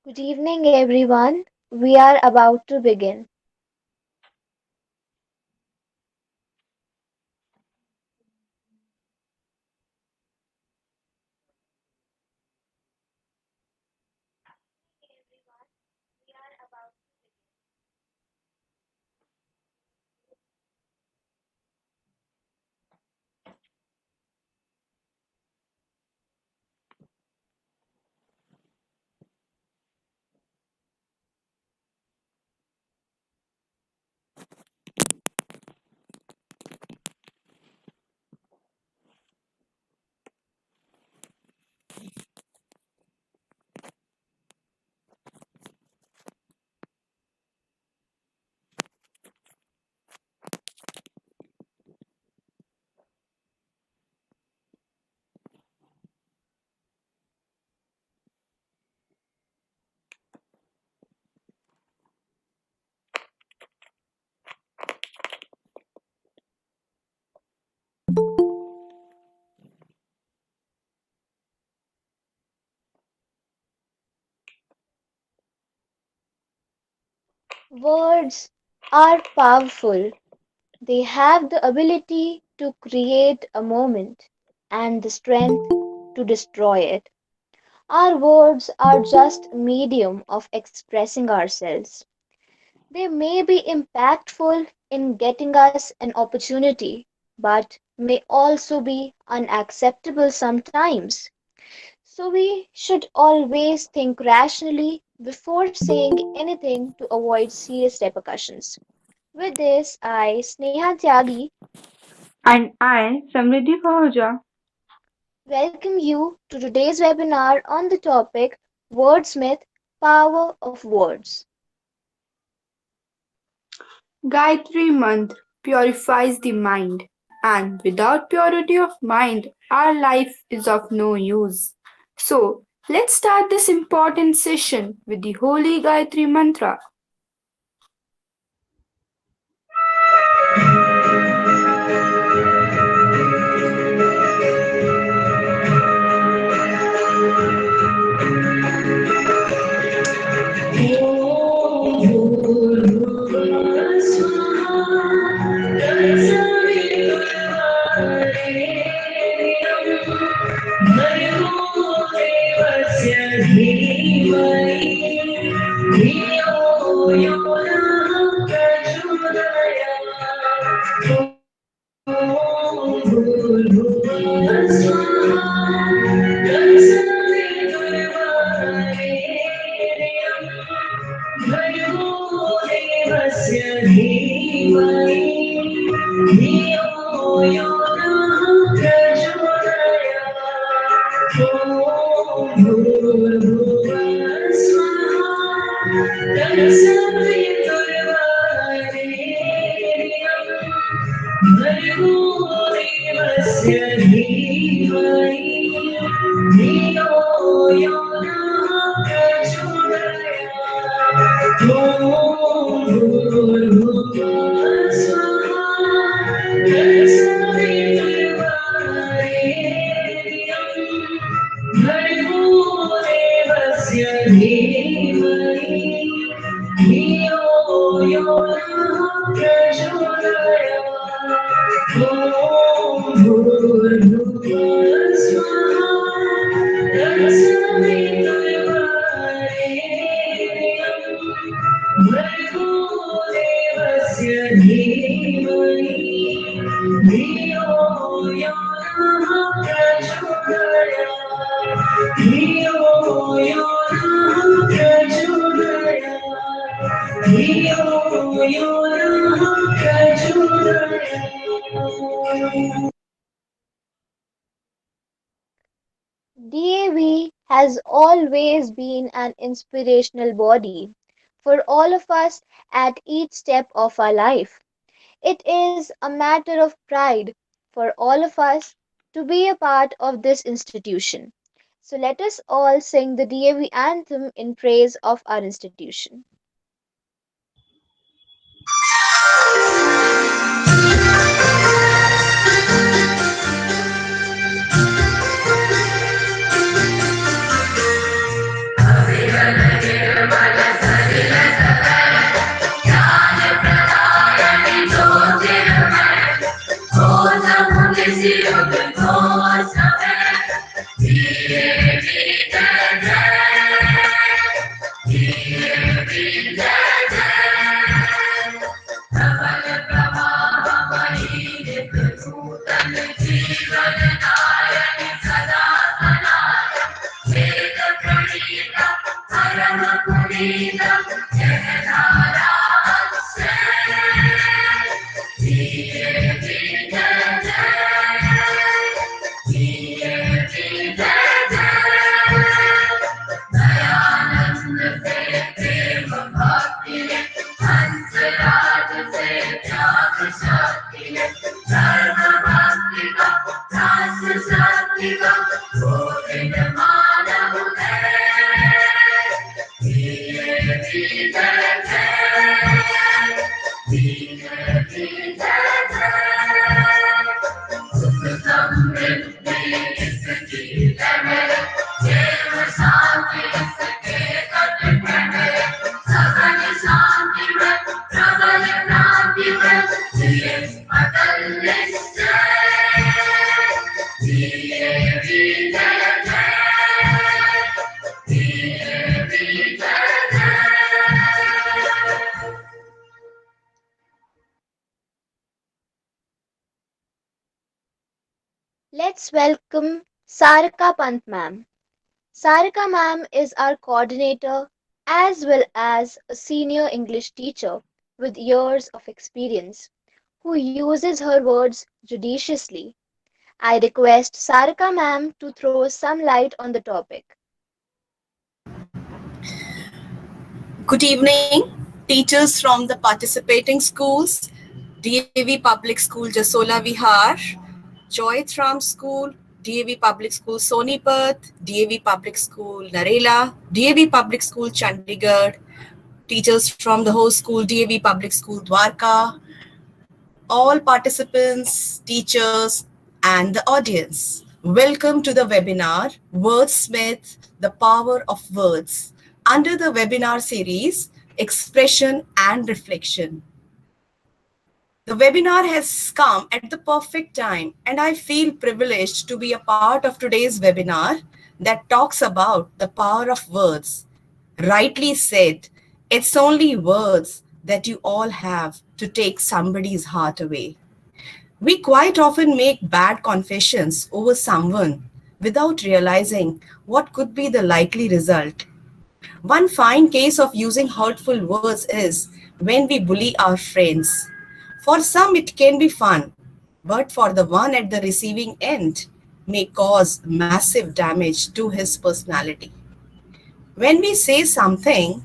Good evening, everyone. We are about to begin. Words are powerful. They have the ability to create a moment and the strength to destroy it. Our words are just a medium of expressing ourselves. They may be impactful in getting us an opportunity, but may also be unacceptable sometimes. So we should always think rationally before saying anything to avoid serious repercussions. With this, I, Sneha Tyagi, And I, Samriddhi Pahuja. welcome you to today's webinar on the topic Wordsmith Power of Words. Gayatri month purifies the mind, and without purity of mind, our life is of no use. So, let's start this important session with the holy Gayatri mantra. D.A.V has always been an inspirational body for all of us at each step of our life. It is a matter of pride for all of us to be a part of this institution. So let us all sing the DAV anthem in praise of our institution. Let's welcome Sarika Pant ma'am. Sarika ma'am is our coordinator as well as a senior English teacher with years of experience who uses her words judiciously. I request Sarika ma'am to throw some light on the topic. Good evening, teachers from the participating schools, D.A.V Public School Jasola Vihar, Joy Tram School, D.A.V Public School Sonipat, D.A.V Public School Narela, D.A.V Public School Chandigarh, teachers from the whole school, D.A.V Public School Dwarka, all participants, teachers, and the audience. Welcome to the webinar Wordsmith, the Power of Words, under the webinar series Expression and Reflection. The webinar has come at the perfect time, and I feel privileged to be a part of today's webinar that talks about the power of words. Rightly said, it's only words that you all have to take somebody's heart away. We quite often make bad confessions over someone without realizing what could be the likely result. One fine case of using hurtful words is when we bully our friends. For some, it can be fun, but for the one at the receiving end, may cause massive damage to his personality. When we say something,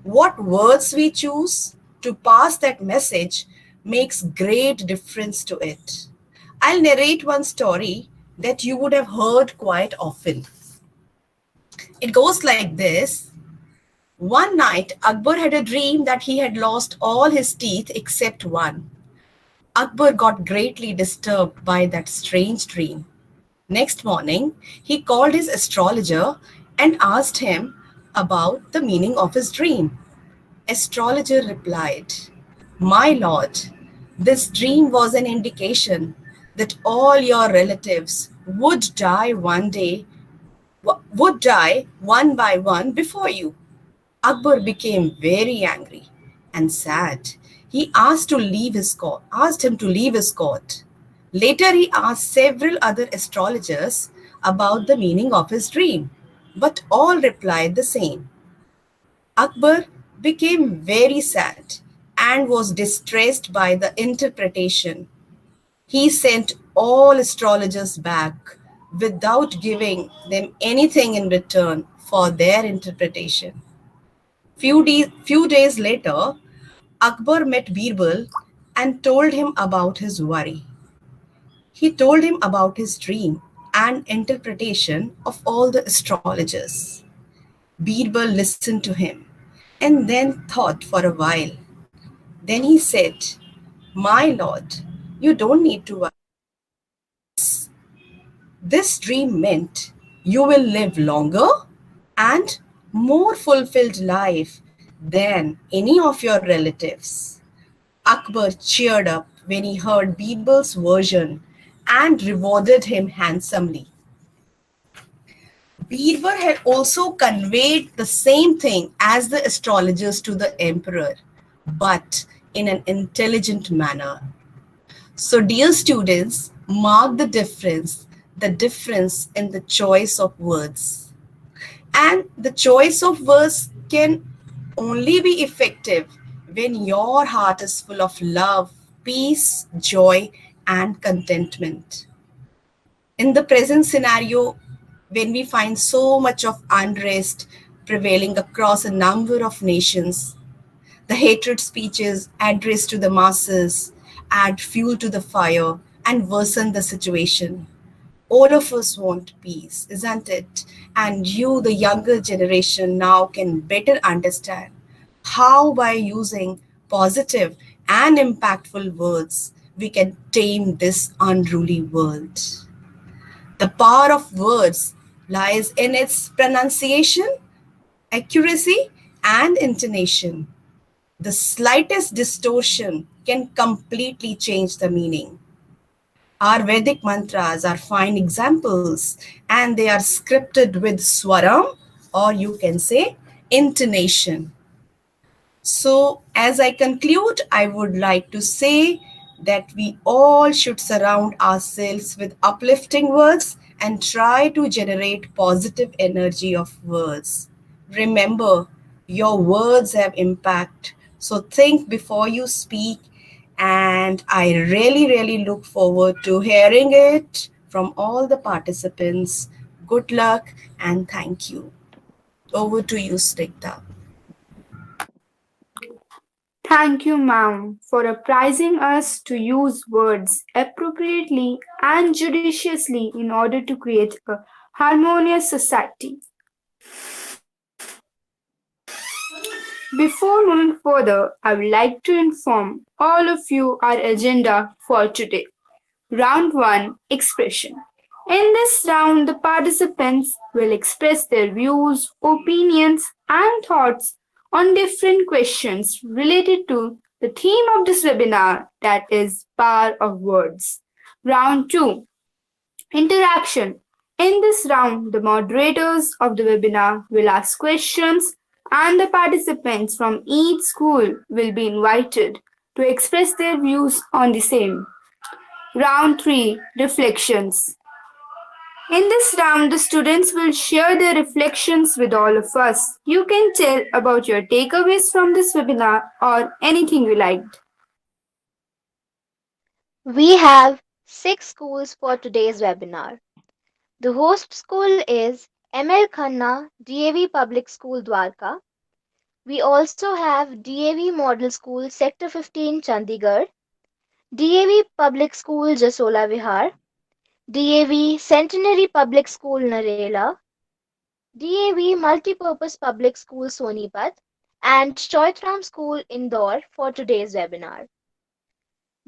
what words we choose to pass that message makes great difference to it. I'll narrate one story that you would have heard quite often. It goes like this. One night, Akbar had a dream that he had lost all his teeth except one. Akbar got greatly disturbed by that strange dream. Next morning, he called his astrologer and asked him about the meaning of his dream. Astrologer replied, "My lord, this dream was an indication that all your relatives would die one by one before you." Akbar became very angry and sad. He asked him to leave his court. Later, he asked several other astrologers about the meaning of his dream, but all replied the same. Akbar became very sad and was distressed by the interpretation. He sent all astrologers back without giving them anything in return for their interpretation. Few days later, Akbar met Birbal and told him about his worry. He told him about his dream and interpretation of all the astrologers. Birbal listened to him and then thought for a while. Then he said, "My lord, you don't need to worry. This dream meant you will live longer and more fulfilled life than any of your relatives." Akbar cheered up when he heard Birbal's version and rewarded him handsomely. Birbal had also conveyed the same thing as the astrologers to the emperor, but in an intelligent manner. So, dear students, mark the difference in the choice of words. And the choice of words can only be effective when your heart is full of love, peace, joy, and contentment. In the present scenario, when we find so much of unrest prevailing across a number of nations, The hatred speeches addressed to the masses add fuel to the fire and worsen the situation. All of us want peace, isn't it? And you, the younger generation, now can better understand how, by using positive and impactful words, we can tame this unruly world. The power of words lies in its pronunciation, accuracy, and intonation. The slightest distortion can completely change the meaning. Our Vedic mantras are fine examples, and they are scripted with swaram, or you can say intonation. So, as I conclude, I would like to say that we all should surround ourselves with uplifting words and try to generate positive energy of words. Remember, your words have impact. So, think before you speak, and I really, really look forward to hearing it from all the participants. Good luck and thank you. Over to you, Snigdha. Thank you, ma'am, for apprising us to use words appropriately and judiciously in order to create a harmonious society. Before moving further, I would like to inform all of you our agenda for today. Round 1, Expression. In this round, the participants will express their views, opinions, and thoughts on different questions related to the theme of this webinar, that is, power of words. Round 2, Interaction. In this round, the moderators of the webinar will ask questions and the participants from each school will be invited to express their views on the same. Round 3, Reflections. In this round, the students will share their reflections with all of us. You can tell about your takeaways from this webinar or anything you liked. We have 6 schools for today's webinar. The host school is ML Khanna D.A.V Public School Dwarka. We also have D.A.V Model School Sector 15 Chandigarh, D.A.V Public School Jasola Vihar, D.A.V Centenary Public School Narela, D.A.V Multipurpose Public School Sonipat, and Choitram School Indore for today's webinar.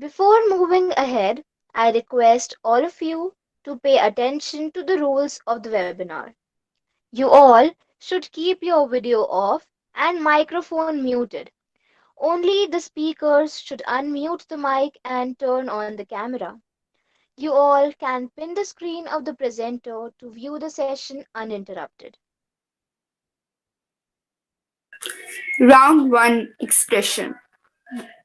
Before moving ahead, I request all of you to pay attention to the rules of the webinar. You all should keep your video off and microphone muted. Only the speakers should unmute the mic and turn on the camera. You all can pin the screen of the presenter to view the session uninterrupted. Round 1, Expression.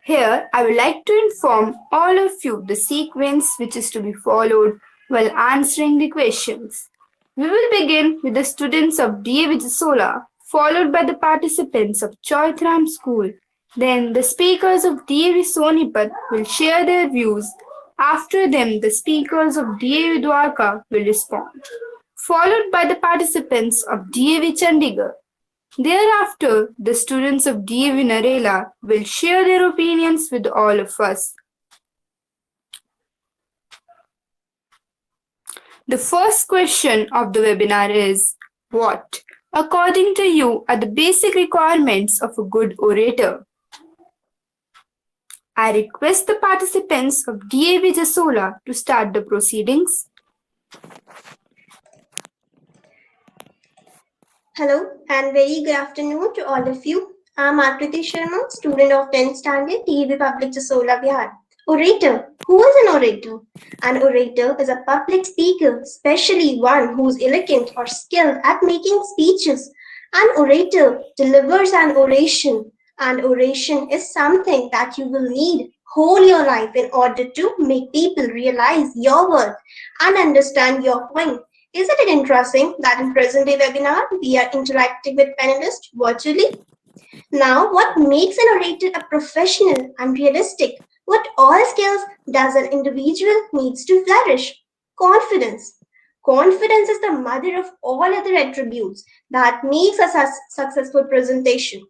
Here, I would like to inform all of you the sequence which is to be followed while answering the questions. We will begin with the students of D.A.V Jasola, followed by the participants of Choithram School. Then the speakers of D.A.V Sonipat will share their views. After them, the speakers of D.A.V Dwarka will respond, followed by the participants of D.A.V Chandigarh. Thereafter, the students of D.A.V Narela will share their opinions with all of us. The first question of the webinar is, what, according to you, are the basic requirements of a good orator? I request the participants of D.A.V Jasola to start the proceedings. Hello and very good afternoon to all of you. I'm Akriti Sharma, student of 10th standard, D.A.V Public Jasola Bihar. Orator. Who is an orator? An orator is a public speaker, especially one who is eloquent or skilled at making speeches. An orator delivers an oration, and oration is something that you will need whole your life in order to make people realize your worth and understand your point. Isn't it interesting that in present day webinar, we are interacting with panelists virtually? Now, what makes an orator a professional and realistic? What all skills does an individual needs to flourish? Confidence. Confidence is the mother of all other attributes that makes us a successful presentation.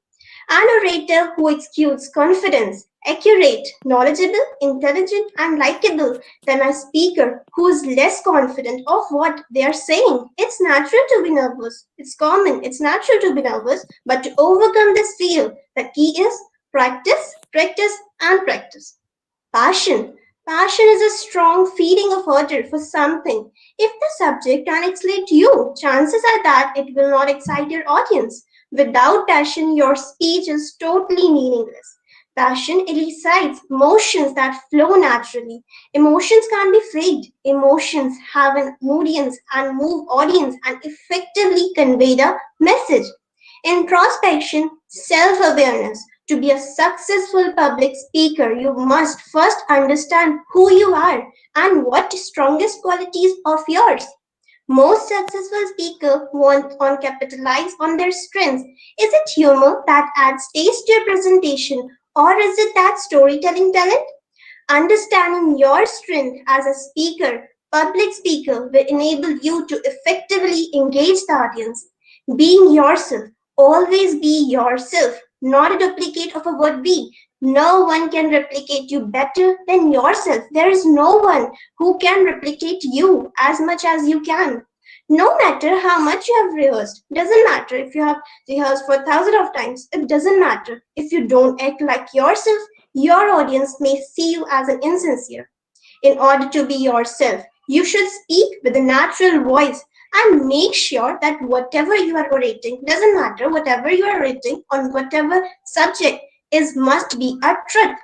An orator who exudes confidence, accurate, knowledgeable, intelligent, and likable than a speaker who is less confident of what they are saying. It's natural to be nervous. It's common. It's natural to be nervous. But to overcome this fear, the key is practice, practice, and practice. Passion. Passion is a strong feeling of order for something. If the subject can excite you, chances are that it will not excite your audience. Without passion, your speech is totally meaningless. Passion elicites emotions that flow naturally. Emotions can't be faked. Emotions have an audience and move audience and effectively convey the message. Introspection, self awareness. To be a successful public speaker, you must first understand who you are and what strongest qualities of yours. Most successful speakers want on capitalize on their strengths. Is it humor that adds taste to your presentation, or is it that storytelling talent? Understanding your strength as a speaker, public speaker, will enable you to effectively engage the audience. Being yourself, always be yourself, not a duplicate of a would be. No one can replicate you better than yourself. There is no one who can replicate you as much as you can. No matter how much you have rehearsed, doesn't matter if you have rehearsed for thousands of times, it doesn't matter if you don't act like yourself, your audience may see you as an insincere. In order to be yourself, you should speak with a natural voice and make sure that whatever you are orating, doesn't matter, whatever you are orating on whatever subject is must be a truth.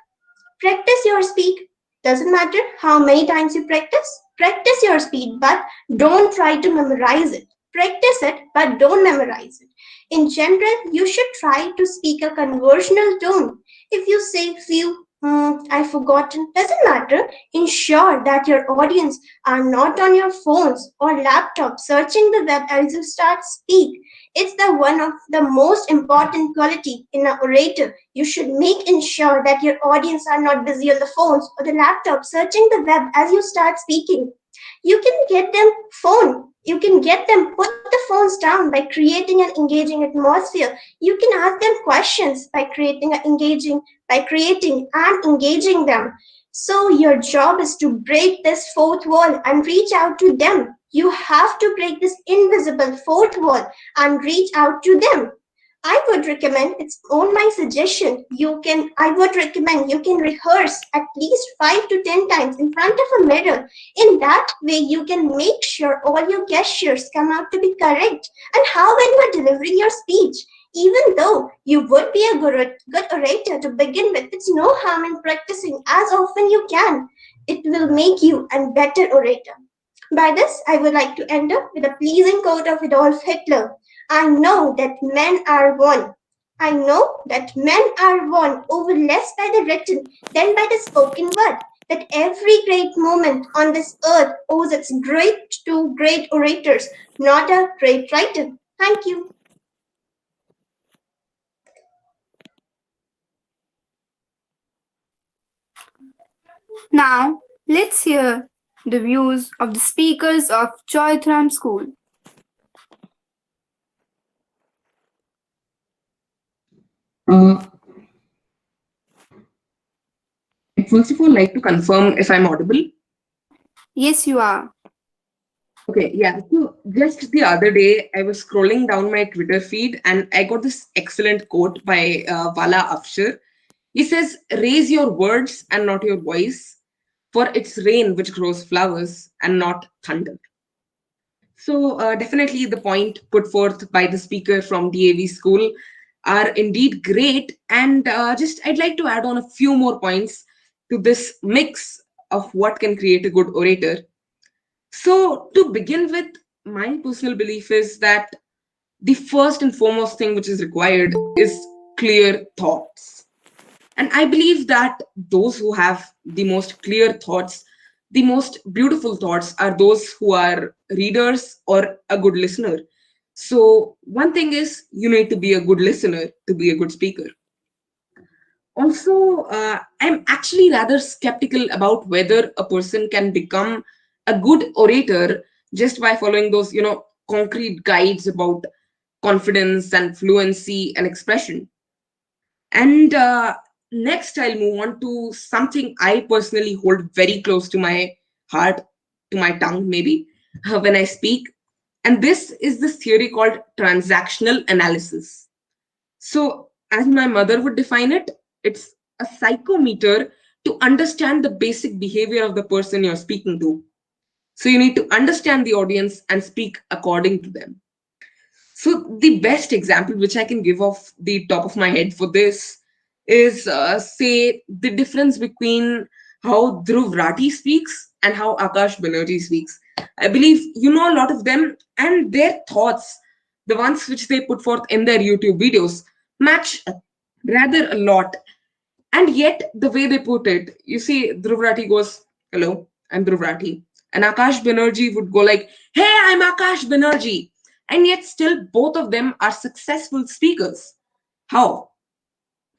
Practice your speak. Doesn't matter how many times you practice. Practice your speed, but don't try to memorize it. Practice it, but don't memorize it. In general, you should try to speak a conversational tone. If you say few, I've forgotten, doesn't matter. Ensure that your audience are not on your phones or laptops searching the web as you start speak. It's the one of the most important quality in an orator. You should make ensure that your audience are not busy on the phones or the laptop searching the web as you start speaking. You can get them phone. You can get them put the phones down by creating an engaging atmosphere. You can ask them questions by creating and engaging them. So your job is to break this fourth wall and reach out to them. You have to break this invisible fourth wall and reach out to them. I would recommend, it's on my suggestion, I would recommend you can rehearse at least 5 to 10 times in front of a mirror. In that way, you can make sure all your gestures come out to be correct. And how when you are delivering your speech, even though you would be a good orator to begin with, it's no harm in practicing as often you can. It will make you a better orator. By this, I would like to end up with a pleasing quote of Adolf Hitler. I know that men are won. I know that men are won over less by the written than by the spoken word. That every great moment on this earth owes its great to great orators, not a great writer. Thank you. Now, let's hear the views of the speakers of Joythram School. Uh, I'd first of all like to confirm if I'm audible. Yes, you are. Okay, yeah. So just the other day, I was scrolling down my Twitter feed and I got this excellent quote by Vala Afshar. He says, "Raise your words and not your voice, for it's rain which grows flowers and not thunder." So definitely the point put forth by the speaker from DAV school are indeed great. And just I'd like to add on a few more points to this mix of what can create a good orator. So to begin with, my personal belief is that the first and foremost thing which is required is clear thoughts. And I believe that those who have the most clear thoughts, the most beautiful thoughts, are those who are readers or a good listener. So, one thing is you need to be a good listener to be a good speaker. Also, I'm actually rather skeptical about whether a person can become a good orator just by following those, concrete guides about confidence and fluency and expression. And next, I'll move on to something I personally hold very close to my heart, to my tongue, maybe, when I speak. And this is this theory called transactional analysis. So, as my mother would define it, it's a psychometer to understand the basic behavior of the person you're speaking to. So, you need to understand the audience and speak according to them. So the best example which I can give off the top of my head for this is, say, the difference between how Dhruv Rathi speaks and how Akash Banerjee speaks. I believe you know a lot of them, and their thoughts, the ones which they put forth in their YouTube videos, match rather a lot. And yet, the way they put it, you see, Dhruv Rathi goes, "Hello, I'm Dhruv Rathi." And Akash Banerjee would go like, "Hey, I'm Akash Banerjee." And yet, still, both of them are successful speakers. How?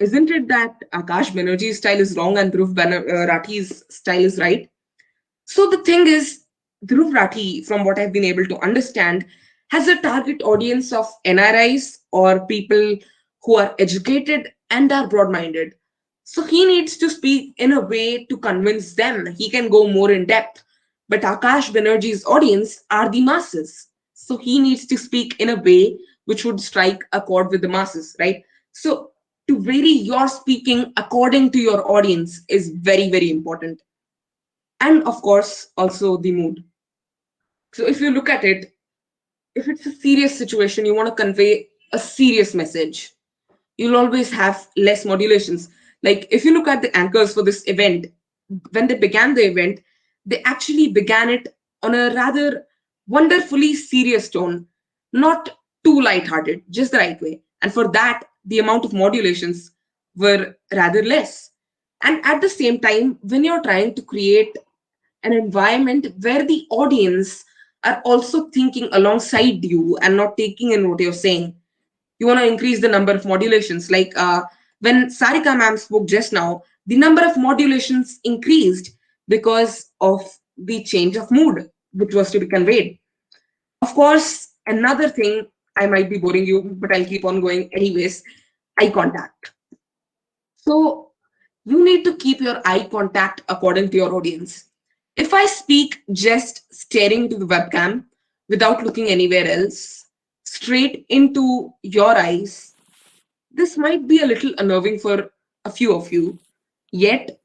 Isn't it that Akash Banerjee's style is wrong and Rathi's style is right? So the thing is, Dhruv Rathi, from what I've been able to understand, has a target audience of NRIs or people who are educated and are broad minded. So he needs to speak in a way to convince them. He can go more in depth. But Akash Banerjee's audience are the masses. So he needs to speak in a way which would strike a chord with the masses, right? So to vary your speaking according to your audience is very, very important. And of course, also the mood. So if you look at it, if it's a serious situation, you want to convey a serious message, you'll always have less modulations. Like if you look at the anchors for this event, when they began the event, they actually began it on a rather wonderfully serious tone, not too lighthearted, just the right way. And for that, the amount of modulations were rather less. And at the same time, when you're trying to create an environment where the audience are also thinking alongside you and not taking in what you're saying, you want to increase the number of modulations. Like when Sarika ma'am spoke just now, the number of modulations increased because of the change of mood which was to be conveyed. Of course, another thing, I might be boring you, but I'll keep on going anyways, eye contact. So you need to keep your eye contact according to your audience. If I speak just staring to the webcam without looking anywhere else, straight into your eyes, this might be a little unnerving for a few of you. Yet,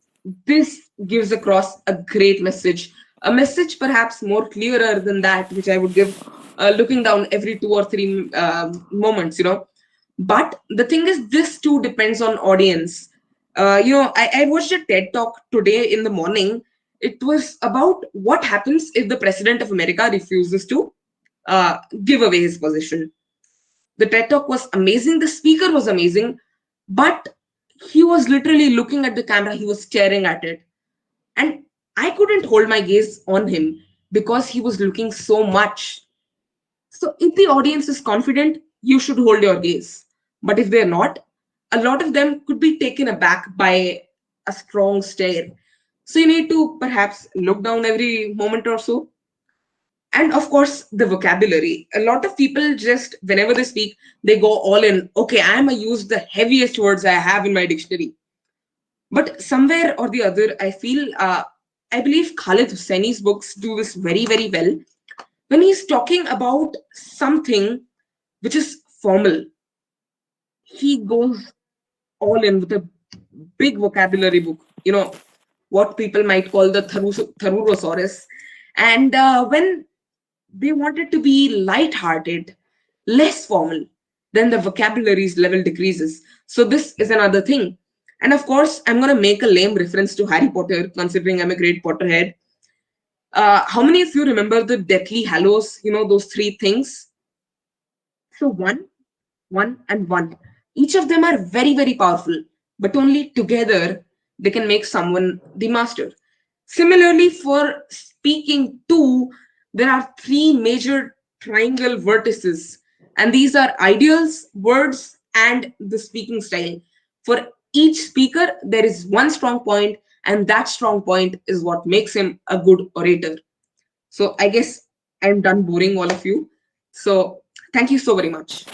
this gives across a great message. A message perhaps more clearer than that, which I would give looking down every 2 or 3 moments, you know. But the thing is, this too depends on audience. I watched a TED talk today in the morning. It was about what happens if the president of America refuses to give away his position. The TED talk was amazing. The speaker was amazing, but he was literally looking at the camera. He was staring at it. And I couldn't hold my gaze on him because he was looking so much. So if the audience is confident, you should hold your gaze. But if they're not, a lot of them could be taken aback by a strong stare. So you need to perhaps look down every moment or so. And of course, the vocabulary. A lot of people just, whenever they speak, they go all in. Okay, I'm going to use the heaviest words I have in my dictionary. But somewhere or the other, I believe Khalid Hosseini's books do this very, very well. When he's talking about something which is formal, he goes all in with a big vocabulary book, what people might call the Tharurosaurus. And when they want it to be light-hearted, less formal, then the vocabulary's level decreases. So this is another thing. And of course, I'm going to make a lame reference to Harry Potter, considering I'm a great Potterhead. How many of you remember the Deathly Hallows? You know, those three things? So one, and one. Each of them are very, very powerful, but only together they can make someone the master. Similarly, for speaking two, there are three major triangle vertices, and these are ideals, words, and the speaking style. For each speaker, there is one strong point, and that strong point is what makes him a good orator. So I guess I'm done boring all of you. So thank you so very much.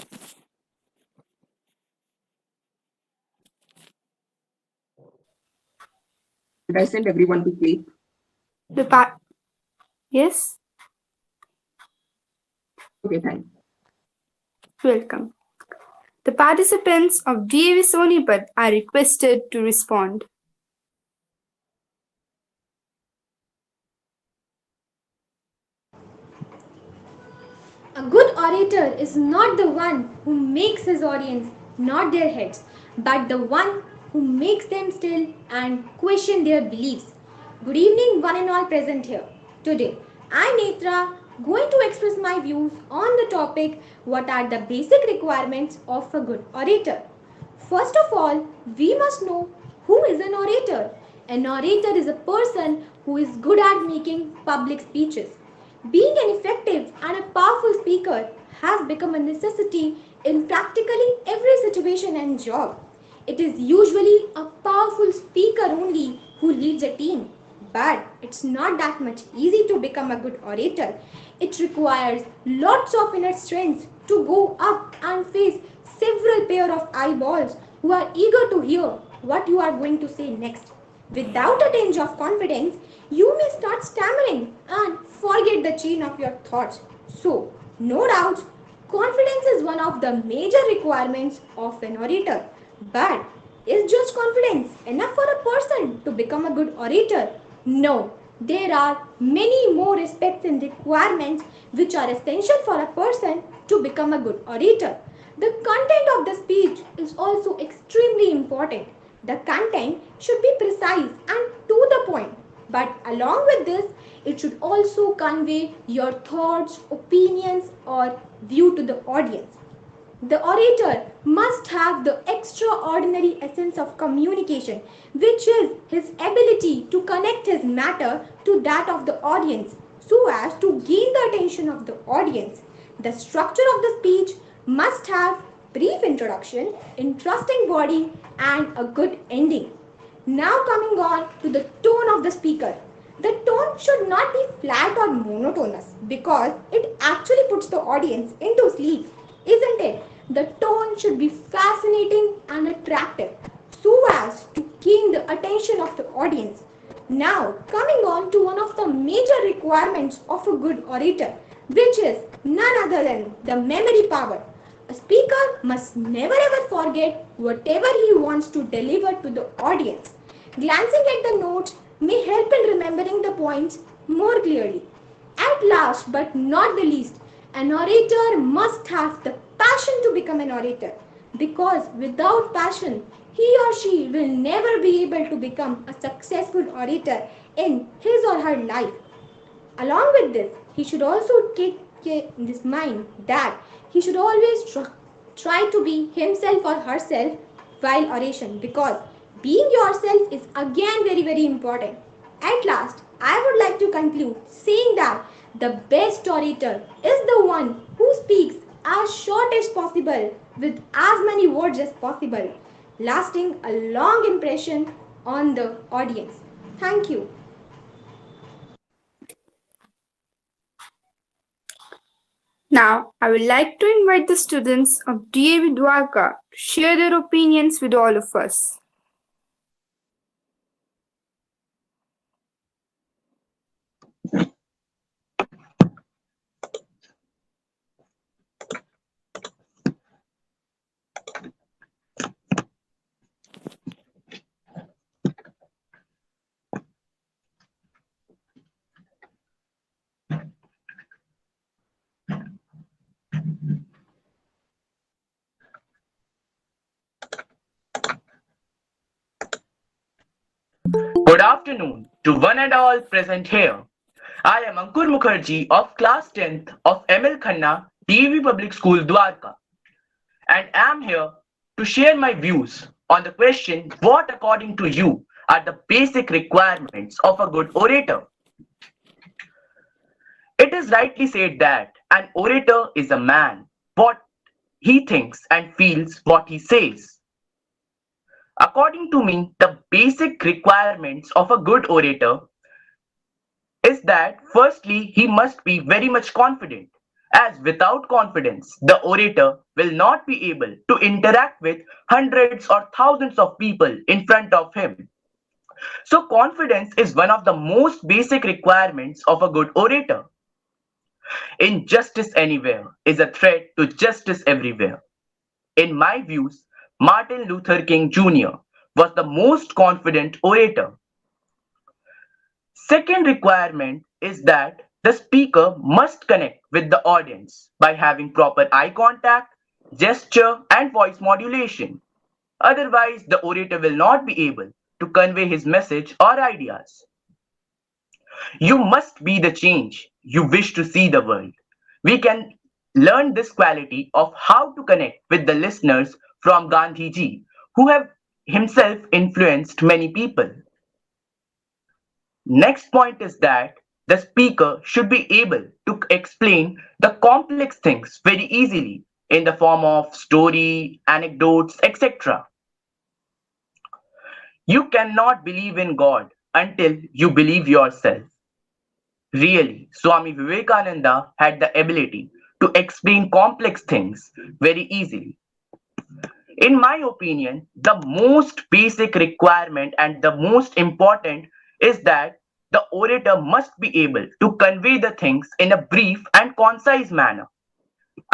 Should I send everyone to sleep? The pa- yes, Okay, thanks. welcome. The participants of D.A.V Sonipat are requested to respond. A good orator is not the one who makes his audience nod their heads, but the one who makes them still and question their beliefs. Good evening, one and all present here. Today, I, Netra, going to express my views on the topic what are the basic requirements of a good orator. First of all, we must know who is an orator. An orator is a person who is good at making public speeches. Being an effective and a powerful speaker has become a necessity in practically every situation and job. It is usually a powerful speaker only who leads a team. But it's not that much easy to become a good orator. It requires lots of inner strength to go up and face several pair of eyeballs who are eager to hear what you are going to say next. Without a tinge of confidence, you may start stammering and forget the chain of your thoughts. So, no doubt, confidence is one of the major requirements of an orator. But is just confidence enough for a person to become a good orator? No. There are many more aspects and requirements which are essential for a person to become a good orator. The content of the speech is also extremely important. The content should be precise and to the point. But along with this, it should also convey your thoughts, opinions, or view to the audience. The orator must have the extraordinary essence of communication, which is his ability to connect his matter to that of the audience so as to gain the attention of the audience. The structure of the speech must have brief introduction, interesting body, and a good ending. Now coming on to the tone of the speaker. The tone should not be flat or monotonous because it actually puts the audience into sleep, isn't it? The tone should be fascinating and attractive so as to gain the attention of the audience. Now, coming on to one of the major requirements of a good orator, which is none other than the memory power. A speaker must never ever forget whatever he wants to deliver to the audience. Glancing at the notes may help in remembering the points more clearly. At last, but not the least, an orator must have the passion to become an orator because without passion, he or she will never be able to become a successful orator in his or her life. Along with this, he should also take in his mind that he should always try to be himself or herself while oration because being yourself is again very important. At last, I would like to conclude saying that the best orator is the one who speaks as short as possible with as many words as possible, lasting a long impression on the audience. Thank you. Now, I would like to invite the students of D.A.V Dwarka to share their opinions with all of us. Good afternoon to one and all present here. I am Ankur Mukherjee of class 10th of ML Khanna, D.A.V Public School, Dwarka, and am here to share my views on the question what according to you are the basic requirements of a good orator. It is rightly said that an orator is a man, what he thinks and feels what he says. According to me, the basic requirements of a good orator is that firstly, he must be very much confident, as without confidence, the orator will not be able to interact with hundreds or thousands of people in front of him. So, confidence is one of the most basic requirements of a good orator. Injustice anywhere is a threat to justice everywhere. In my views, Martin Luther King Jr. was the most confident orator. Second requirement is that the speaker must connect with the audience by having proper eye contact, gesture, and voice modulation. Otherwise, the orator will not be able to convey his message or ideas. You must be the change you wish to see the world. We can learn this quality of how to connect with the listeners from Gandhiji, who have himself influenced many people. Next point is that the speaker should be able to explain the complex things very easily in the form of story, anecdotes, etc. You cannot believe in God until you believe yourself. Really, Swami Vivekananda had the ability to explain complex things very easily. In my opinion, the most basic requirement and the most important is that the orator must be able to convey the things in a brief and concise manner.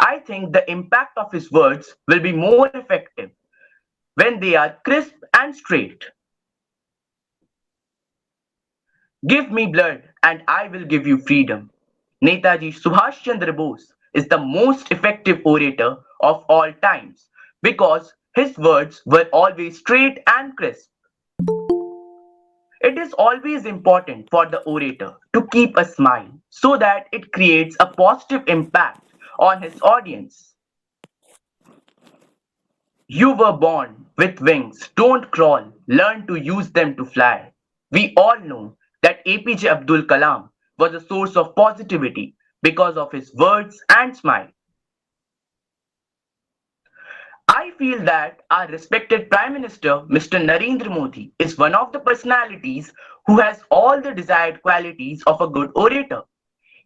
I think the impact of his words will be more effective when they are crisp and straight. Give me blood and I will give you freedom. Netaji Subhash Chandra Bose is the most effective orator of all times because his words were always straight and crisp. It is always important for the orator to keep a smile so that it creates a positive impact on his audience. You were born with wings, don't crawl, learn to use them to fly. We all know that APJ Abdul Kalam was a source of positivity because of his words and smile. I feel that our respected Prime Minister, Mr. Narendra Modi, is one of the personalities who has all the desired qualities of a good orator.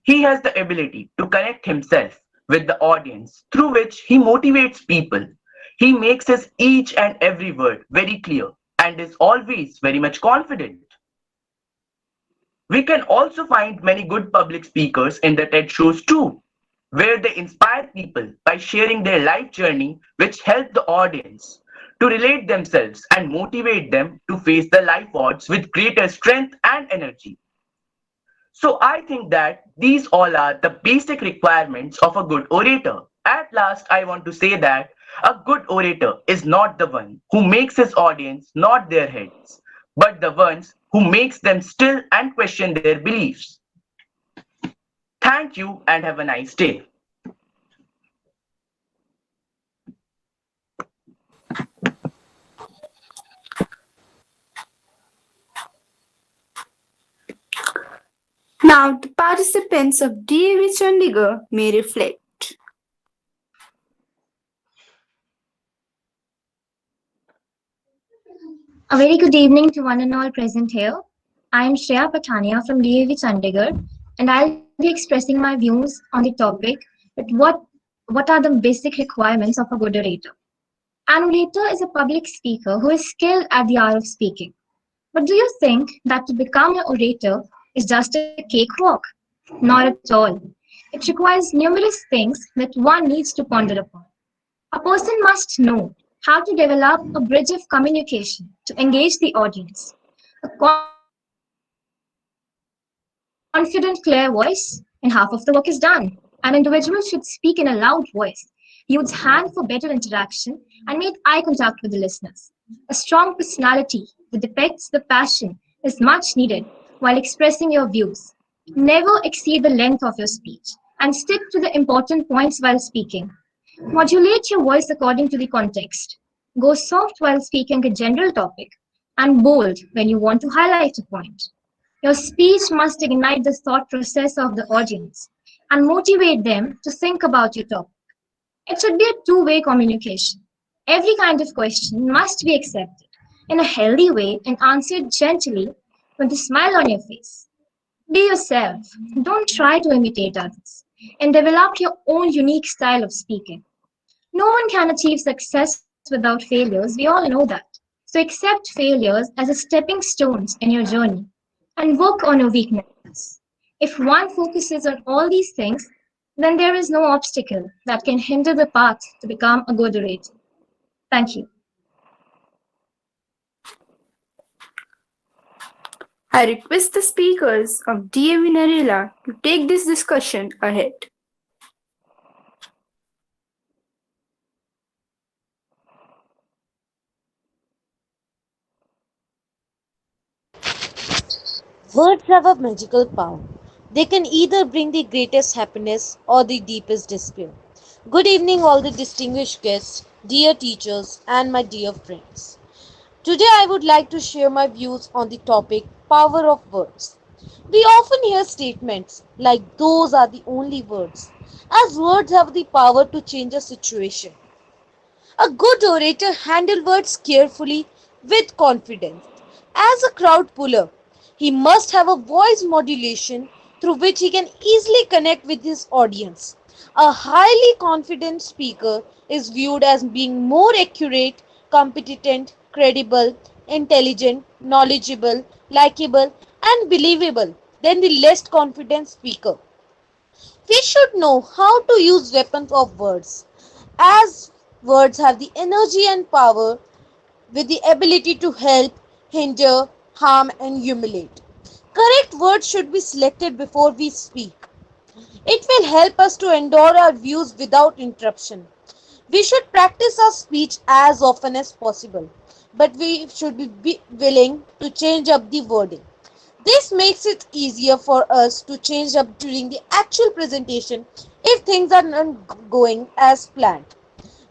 He has the ability to connect himself with the audience through which he motivates people. He makes his each and every word very clear and is always very much confident. We can also find many good public speakers in the TED shows too, where they inspire people by sharing their life journey, which help the audience to relate themselves and motivate them to face the life odds with greater strength and energy. So I think that these all are the basic requirements of a good orator. At last, I want to say that a good orator is not the one who makes his audience nod their heads, but the ones who makes them still and question their beliefs. Thank you and have a nice day. Now, the participants of D.A.V Chandigarh may reflect. A very good evening to one and all present here. I am Shreya Patania from D.A.V Chandigarh, and I'll be expressing my views on the topic that what are the basic requirements of a good orator. An orator is a public speaker who is skilled at the art of speaking. But do you think that to become an orator is just a cakewalk? Not at all. It requires numerous things that one needs to ponder upon. A person must know how to develop a bridge of communication to engage the audience. A confident, clear voice, and half of the work is done. An individual should speak in a loud voice, use hand for better interaction, and make eye contact with the listeners. A strong personality that depicts the passion is much needed while expressing your views. Never exceed the length of your speech and stick to the important points while speaking. Modulate your voice according to the context. Go soft while speaking a general topic and bold when you want to highlight a point. Your speech must ignite the thought process of the audience and motivate them to think about your topic. It should be a two-way communication. Every kind of question must be accepted in a healthy way and answered gently with a smile on your face. Be yourself. Don't try to imitate others and develop your own unique style of speaking. No one can achieve success without failures. We all know that. So accept failures as a stepping stones in your journey and work on your weaknesses. If one focuses on all these things, then there is no obstacle that can hinder the path to become a good orator. Thank you. I request the speakers of D.A.V. Narela to take this discussion ahead. Words have a magical power. They can either bring the greatest happiness or the deepest despair. Good evening, all the distinguished guests, dear teachers, and my dear friends. Today, I would like to share my views on the topic power of words. We often hear statements like those are the only words, as words have the power to change a situation. A good orator handles words carefully with confidence. As a crowd puller, he must have a voice modulation through which he can easily connect with his audience. A highly confident speaker is viewed as being more accurate, competent, credible, intelligent, knowledgeable, likable, and believable than the less confident speaker. We should know how to use weapons of words, as words have the energy and power with the ability to help, hinder, harm, and humiliate. Correct words should be selected before we speak. It will help us to endure our views without interruption. We should practice our speech as often as possible, but we should be willing to change up the wording. This makes it easier for us to change up during the actual presentation if things are not going as planned.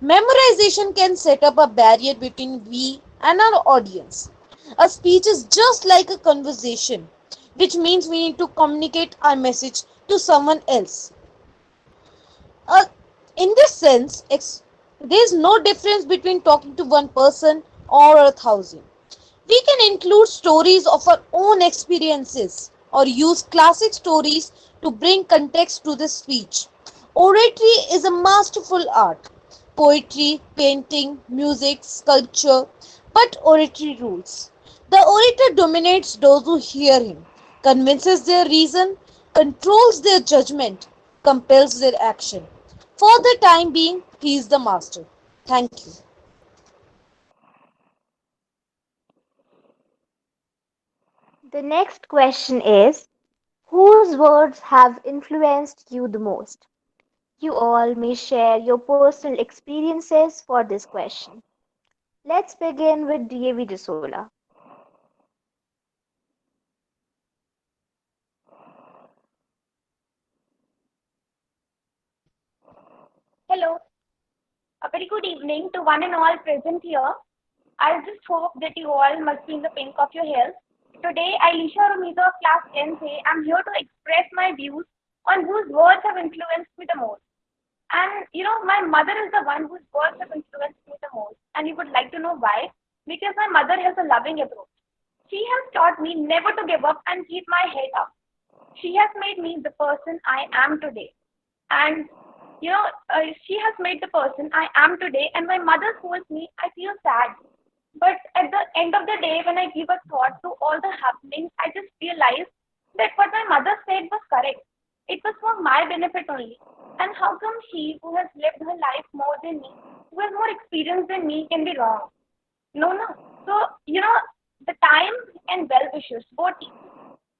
Memorization can set up a barrier between we and our audience. A speech is just like a conversation, which means we need to communicate our message to someone else. Uh, in this sense, there is no difference between talking to one person or a thousand. We can include stories of our own experiences or use classic stories to bring context to the speech. Oratory is a masterful art. Poetry, painting, music, sculpture, but oratory rules. The orator dominates those who hear him, convinces their reason, controls their judgment, compels their action. For the time being, he is the master. Thank you. The next question is, whose words have influenced you the most? You all may share your personal experiences for this question. Let's begin with D.A.V. Desola. Hello, a very good evening to one and all present here. I just hope that you all must be in the pink of your health. Today, I, Lisha Rumita of class 10th, am here to express my views on whose words have influenced me the most. And my mother is the one whose words have influenced me the most. And you would like to know why? Because my mother has a loving approach. She has taught me never to give up and keep my head up. She has made me the person I am today. And she has made the person I am today. And my mother scolds me, I feel sad. But at the end of the day, when I give a thought to all the happenings, I just realized that what my mother said was correct. It was for my benefit only. And how come she, who has lived her life more than me, who has more experience than me, can be wrong? No, no. So, the time and well wishers both teach.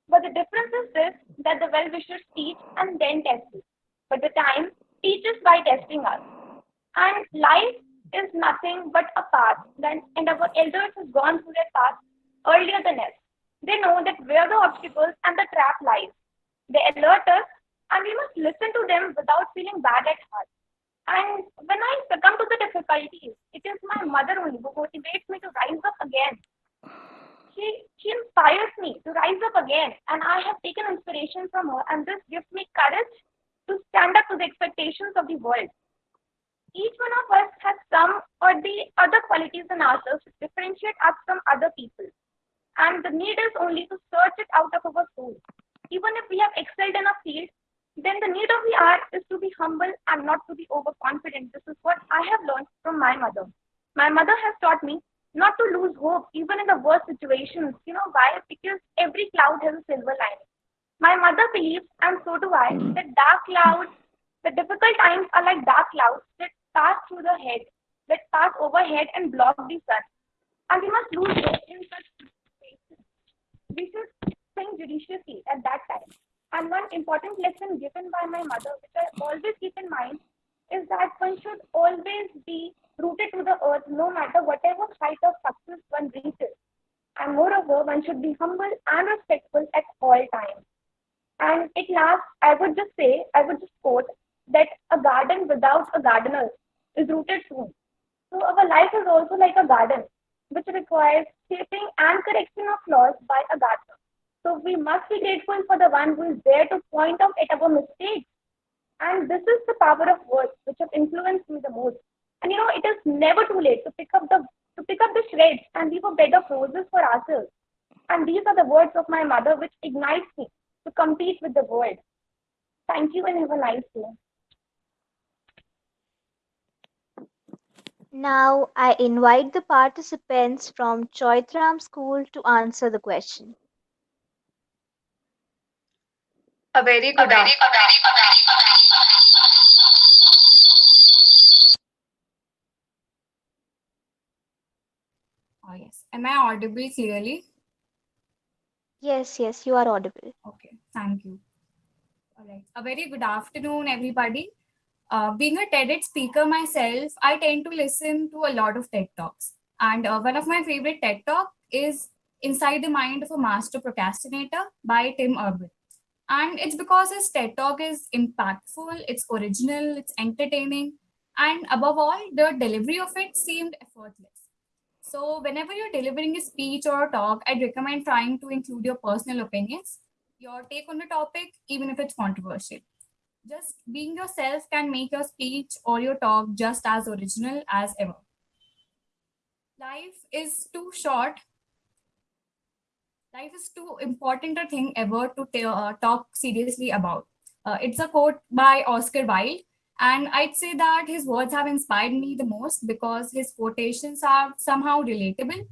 But the difference is this, that the well wishers teach and then test us. But the time teaches by testing us. And life is nothing but a path. And our elders have gone through that path earlier than us. They know that where the obstacles and the trap lies. They alert us, and we must listen to them without feeling bad at heart. And when I succumb to the difficulties, it is my mother only who motivates me to rise up again. She inspires me to rise up again, and I have taken inspiration from her, and this gives me courage to stand up to the expectations of the world. Each one of us has some or the other qualities in ourselves to differentiate us from other people. And the need is only to search it out of our soul. Even if we have excelled in a field, then the need of the hour is to be humble and not to be overconfident. This is what I have learned from my mother. My mother has taught me not to lose hope even in the worst situations. You know why? Because every cloud has a silver lining. My mother believes, and so do I, that dark clouds, the difficult times are like dark clouds that pass through the head, that pass overhead and block the sun. And we must lose hope in such situations. We should think judiciously at that time. And one important lesson given by my mother, which I always keep in mind, is that one should always be rooted to the earth no matter whatever height of success one reaches. And moreover, one should be humble and respectful at all times. And at last, I would just quote that a garden without a gardener is rooted soon. So our life is also like a garden, which requires shaping and correction of flaws by a gardener. So we must be grateful for the one who is there to point out at our mistakes. And this is the power of words which have influenced me the most. And you know, it is never too late to pick up the shreds and leave a bed of roses for ourselves. And these are the words of my mother which ignites me to compete with the world. Thank you and have a nice day. Now I invite the participants from Choitram School to answer the question. A very good afternoon. Oh, yes. Am I audible clearly? Yes, yes, you are audible. Okay, thank you. All right. A very good afternoon, everybody. Being a TEDx speaker myself, I tend to listen to a lot of TED Talks. And one of my favorite TED Talk is Inside the Mind of a Master Procrastinator by Tim Urban. And it's because his TED Talk is impactful, it's original, it's entertaining, and above all, the delivery of it seemed effortless. So, whenever you're delivering a speech or a talk, I'd recommend trying to include your personal opinions, your take on the topic, even if it's controversial. Just being yourself can make your speech or your talk just as original as ever. Life is too short. Life is too important a thing ever to talk seriously about. It's a quote by Oscar Wilde, and I'd say that his words have inspired me the most because his quotations are somehow relatable.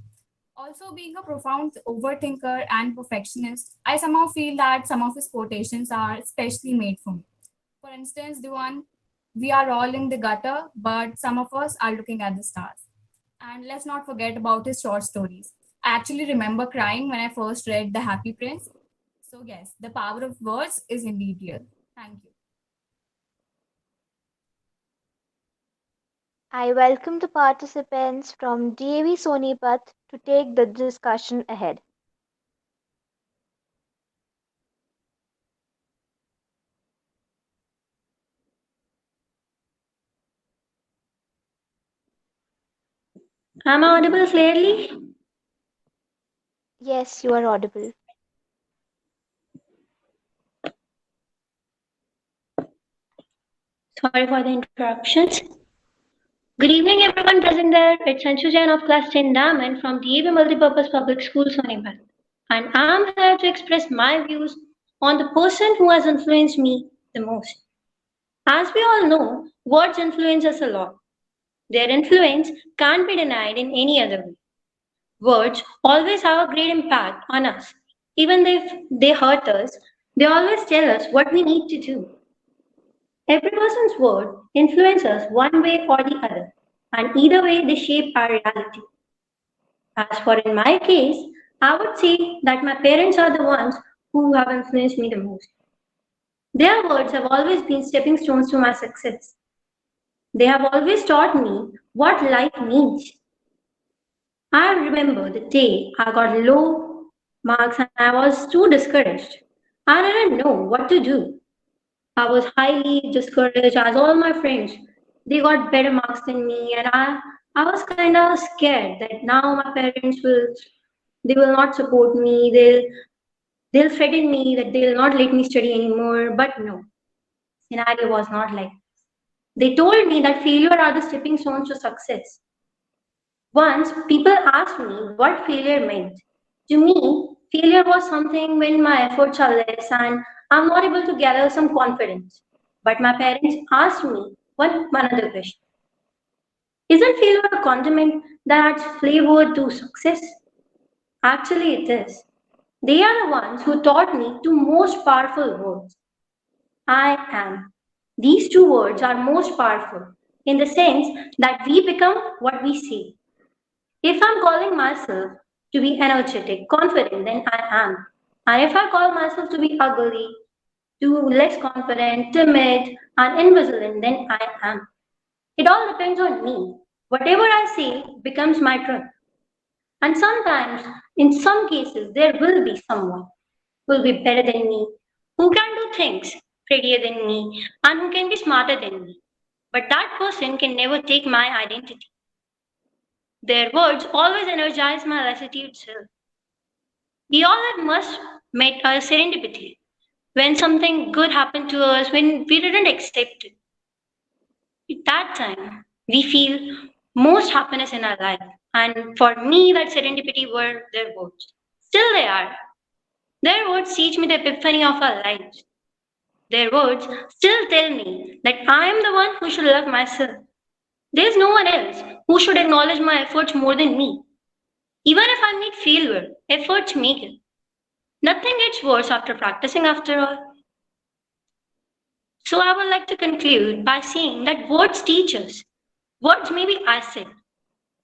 Also, being a profound overthinker and perfectionist, I somehow feel that some of his quotations are specially made for me. For instance, the one, we are all in the gutter, but some of us are looking at the stars. And let's not forget about his short stories. I actually remember crying when I first read The Happy Prince. So, yes, the power of words is indeed real. Thank you. I welcome the participants from D.A.V Sonipat to take the discussion ahead. Am I audible clearly? Yes, you are audible. Sorry for the interruptions. Good evening, everyone present there. It's Anshu Jain of Class 10 Diamond from D.A.V Multipurpose Public School, Sonipat. And I'm here to express my views on the person who has influenced me the most. As we all know, words influence us a lot. Their influence can't be denied in any other way. Words always have a great impact on us. Even if they hurt us, they always tell us what we need to do. Every person's word influences us one way or the other, and either way they shape our reality. As for in my case, I would say that my parents are the ones who have influenced me the most. Their words have always been stepping stones to my success. They have always taught me what life means. I remember the day I got low marks and I was too discouraged. I didn't know what to do. I was highly discouraged as all my friends they got better marks than me and I was kind of scared that now my parents will not support me. They'll threaten me that they'll not let me study anymore. But no, scenario was not like this. They told me that failure are the stepping stones to success. Once people asked me what failure meant. To me, failure was something when my efforts are less and I'm not able to gather some confidence. But my parents asked me one another question. Isn't failure a condiment that adds flavor to success? Actually, it is. They are the ones who taught me two most powerful words: I am. These two words are most powerful in the sense that we become what we say. If I'm calling myself to be energetic, confident, then I am. And if I call myself to be ugly, to less confident, timid, and invigilant, then I am. It all depends on me. Whatever I say becomes my truth. And sometimes, in some cases, there will be someone who will be better than me, who can do things prettier than me, and who can be smarter than me. But that person can never take my identity. Their words always energize my lassitude itself. We all have must met a serendipity when something good happened to us when we didn't accept it. At that time, we feel most happiness in our life. And for me, that serendipity were their words. Still, they are. Their words teach me the epiphany of our lives. Their words still tell me that I am the one who should love myself. There is no one else who should acknowledge my efforts more than me. Even if I meet failure, efforts make it. Nothing gets worse after practicing, after all. So I would like to conclude by saying that words teach us. Words may be acid,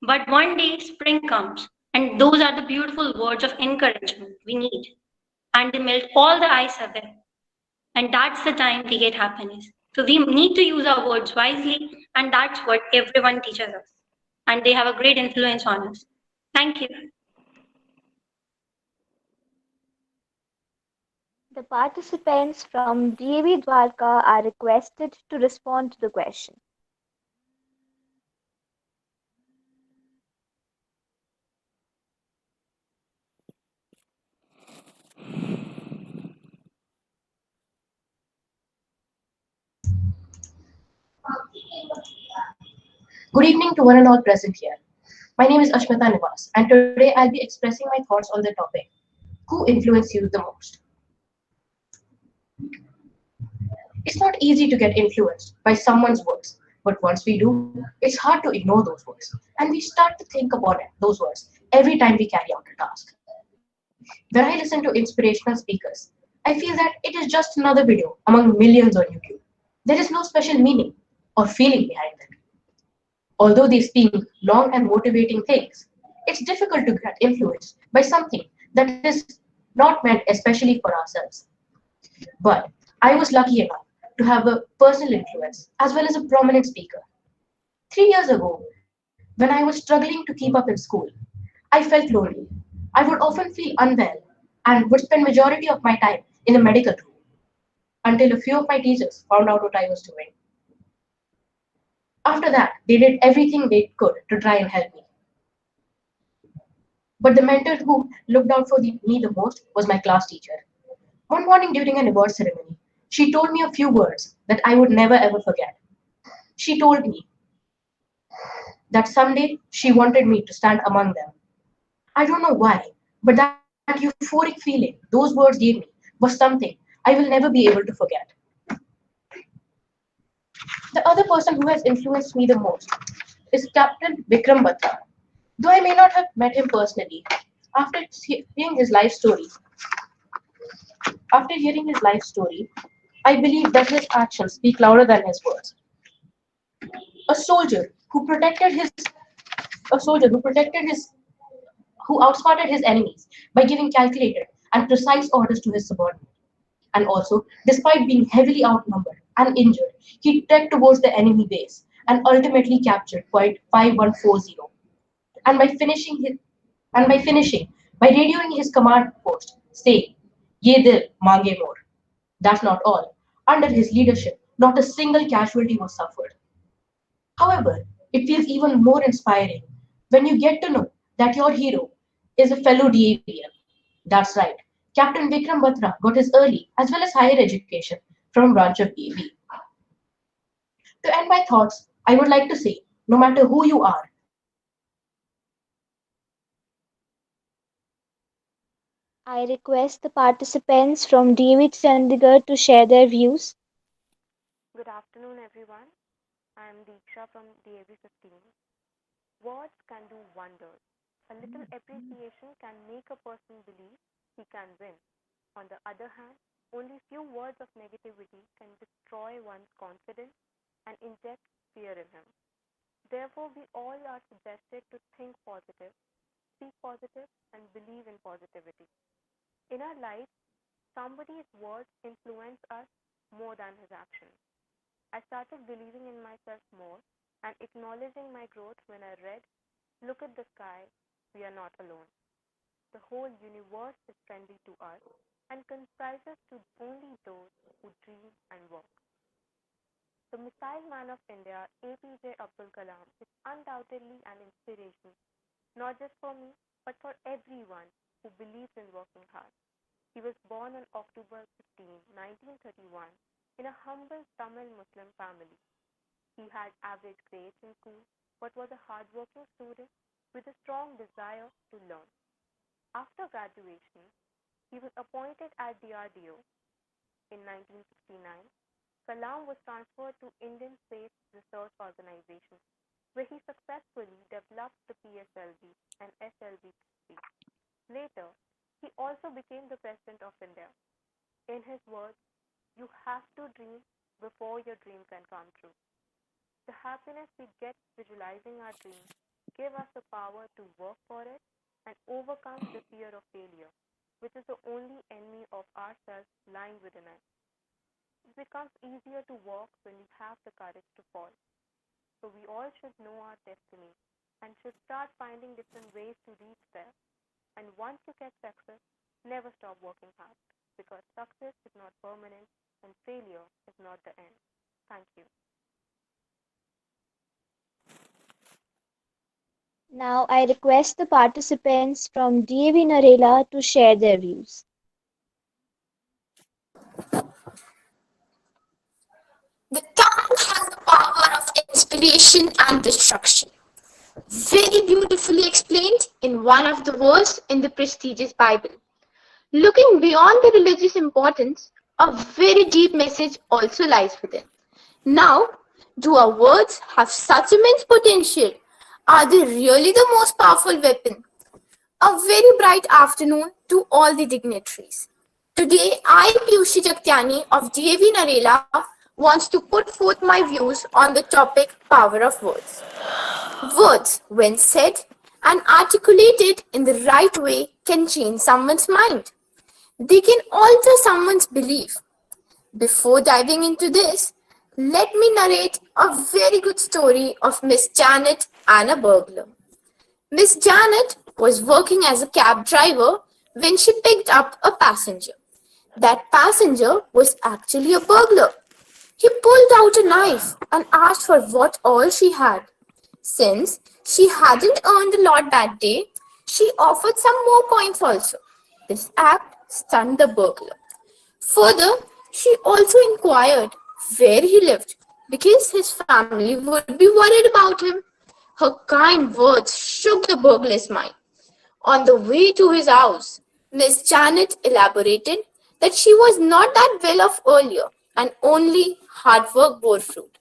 but one day spring comes, and those are the beautiful words of encouragement we need. And they melt all the ice away. And that's the time we get happiness. So we need to use our words wisely, and that's what everyone teaches us. And they have a great influence on us. Thank you. The participants from D.A.V. Dwarka are requested to respond to the question. Good evening to one and all present here. My name is Ashmita Nivas, and today I'll be expressing my thoughts on the topic Who influenced you the most? It's not easy to get influenced by someone's words, but once we do, it's hard to ignore those words, and we start to think about those words every time we carry out a task. When I listen to inspirational speakers, I feel that it is just another video among millions on YouTube. There is no special meaning or feeling behind it. Although they speak long and motivating things, it's difficult to get influenced by something that is not meant especially for ourselves. But I was lucky enough to have a personal influence as well as a prominent speaker. 3 years ago, when I was struggling to keep up in school, I felt lonely. I would often feel unwell and would spend majority of my time in the medical room until a few of my teachers found out what I was doing. After that, they did everything they could to try and help me. But the mentor who looked out for me the most was my class teacher. One morning during an award ceremony, she told me a few words that I would never ever forget. She told me that someday she wanted me to stand among them. I don't know why, but that euphoric feeling those words gave me was something I will never be able to forget. The other person who has influenced me the most is Captain Vikram Batra. Though I may not have met him personally, after hearing his life story, after hearing his life story, I believe that his actions speak louder than his words. A soldier who protected his a soldier who outsmarted his enemies by giving calculated and precise orders to his subordinates. And also, despite being heavily outnumbered and injured, he trekked towards the enemy base and ultimately captured Point 5140. And by finishing his and by radioing his command post, saying, Ye dil mange more. That's not all. Under his leadership, not a single casualty was suffered. However, it feels even more inspiring when you get to know that your hero is a fellow DAVian. That's right. Captain Vikram Batra got his early as well as higher education from a branch of DAV. To end my thoughts, I would like to say, no matter who you are, I request the participants from D.A.V. Chandigarh to share their views. Good afternoon, everyone. I am Deeksha from DAV 15. Words can do wonders. A little appreciation can make a person believe he can win. On the other hand, only few words of negativity can destroy one's confidence and inject fear in him. Therefore, we all are suggested to think positive, speak positive, and believe in positivity. In our life, somebody's words influence us more than his actions. I started believing in myself more and acknowledging my growth when I read, "Look at the sky, we are not alone. The whole universe is friendly to us and comprises to only those who dream and work." The missile man of India, APJ Abdul Kalam, is undoubtedly an inspiration, not just for me, but for everyone who believes in working hard. He was born on October 15, 1931, in a humble Tamil Muslim family. He had average grades in school, but was a hardworking student with a strong desire to learn. After graduation, he was appointed at DRDO in 1969. Kalam was transferred to Indian Space Research Organization, where he successfully developed the PSLV and SLV-3. Later, he also became the President of India. In his words, "You have to dream before your dream can come true." The happiness we get visualizing our dreams give us the power to work for it and overcome the fear of failure, which is the only enemy of ourselves lying within us. It becomes easier to walk when we have the courage to fall. So we all should know our destiny and should start finding different ways to reach there. And once you get success, never stop working hard because success is not permanent and failure is not the end. Thank you. Now I request the participants from D.A.V. Narela to share their views. The tongue has the power of inspiration and destruction. Very beautifully explained in one of the verses in the prestigious Bible. Looking beyond the religious importance, a very deep message also lies within. Now, do our words have such immense potential? Are they really the most powerful weapon? A very bright afternoon to all the dignitaries. Today, I, Piyushi Jagtiani of D.A.V. Narela, wants to put forth my views on the topic power of words. Words, when said and articulated in the right way, can change someone's mind. They can alter someone's belief. Before diving into this, let me narrate a very good story of Miss Janet and a burglar. Miss Janet was working as a cab driver when she picked up a passenger. That passenger was actually a burglar. He pulled out a knife and asked for what all she had. Since she hadn't earned a lot that day, she offered some more coins also. This act stunned the burglar. Further, she also inquired where he lived because his family would be worried about him. Her kind words shook the burglar's mind. On the way to his house, Miss Janet elaborated that she was not that well off earlier and only hard work bore fruit.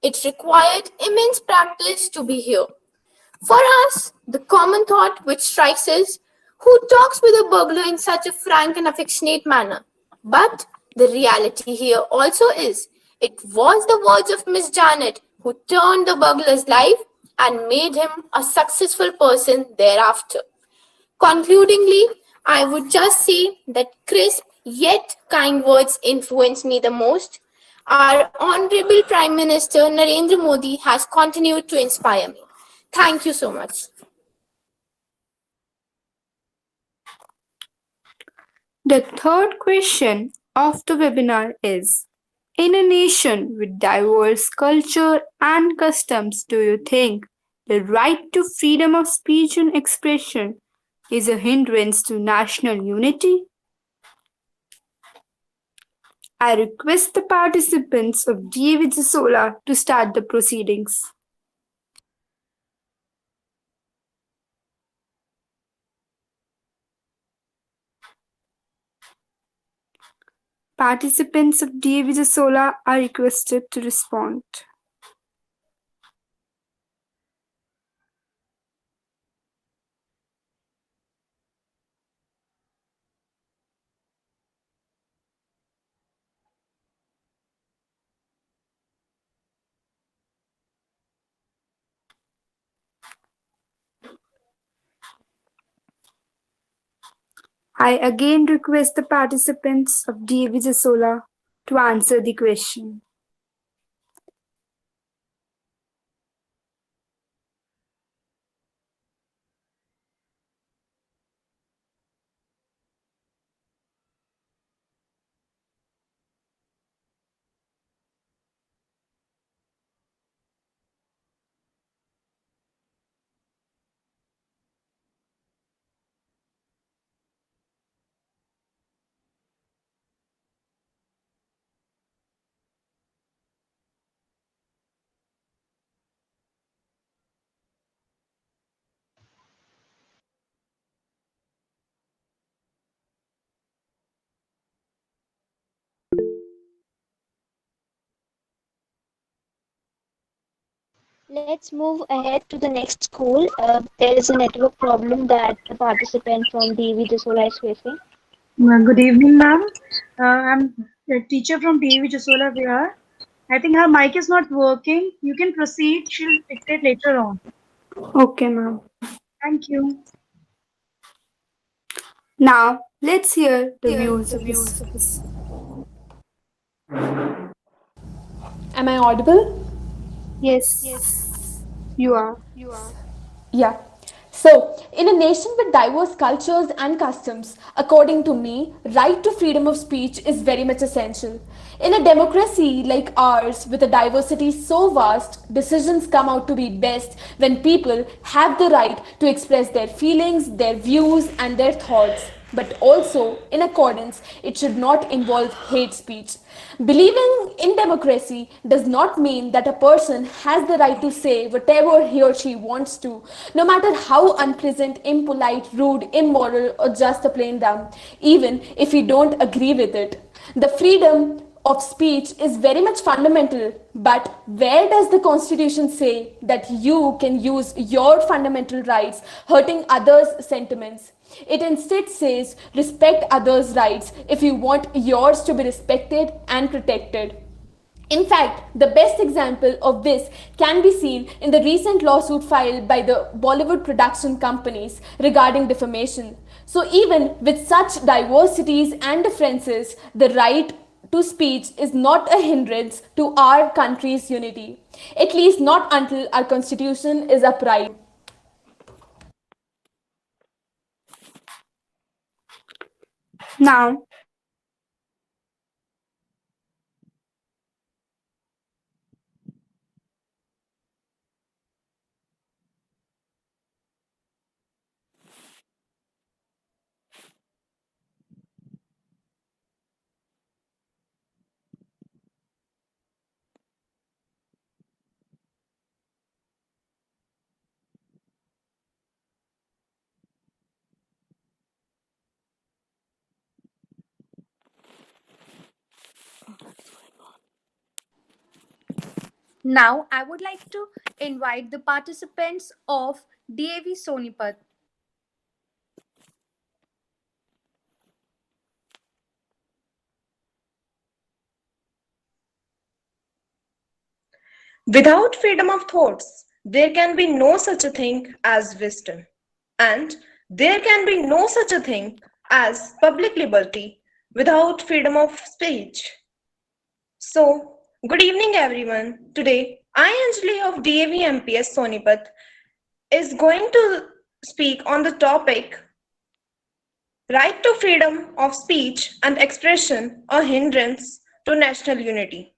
It required immense practice to be here. For us, the common thought which strikes is, who talks with a burglar in such a frank and affectionate manner? But the reality here also is, it was the words of Miss Janet who turned the burglar's life and made him a successful person thereafter. Concludingly, I would just say that crisp yet kind words influence me the most. Our Honorable Prime Minister Narendra Modi has continued to inspire me. Thank you so much. The third question of the webinar is, in a nation with diverse culture and customs, do you think the right to freedom of speech and expression is a hindrance to national unity? I request the participants of D.A.V. to start the proceedings. Participants of D.A.V. are requested to respond. I again request the participants of D.A.V. Jasola to answer the question. Let's move ahead to the next school. There is a network problem that the participant from DV Jasola is facing. Good evening, ma'am. I'm a teacher from D.A.V. Jasola Vihar. I think her mic is not working. You can proceed. She'll dictate later on. Okay, ma'am. Thank you. Now, let's hear the views of the students. Am I audible? Yes, you are. Yeah. So, in a nation with diverse cultures and customs, according to me, right to freedom of speech is very much essential. In a democracy like ours, with a diversity so vast, decisions come out to be best when people have the right to express their feelings, their views, and their thoughts. But also, in accordance, it should not involve hate speech. Believing in democracy does not mean that a person has the right to say whatever he or she wants to, no matter how unpleasant, impolite, rude, immoral, or just a plain dumb, even if we don't agree with it. The freedom of speech is very much fundamental, but where does the constitution say that you can use your fundamental rights hurting others' sentiments? It instead says respect others' rights if you want yours to be respected and protected. In fact, the best example of this can be seen in the recent lawsuit filed by the Bollywood production companies regarding defamation. So, even with such diversities and differences, the right to speech is not a hindrance to our country's unity, at least not until our constitution is upright. Now, Now, I would like to invite the participants of D.A.V. Sonipat. Without freedom of thoughts, there can be no such a thing as wisdom, and there can be no such a thing as public liberty without freedom of speech. So, good evening, everyone. Today, I, Anjali of DAV MPS Sonipat, is going to speak on the topic right to freedom of speech and expression, a hindrance to national unity.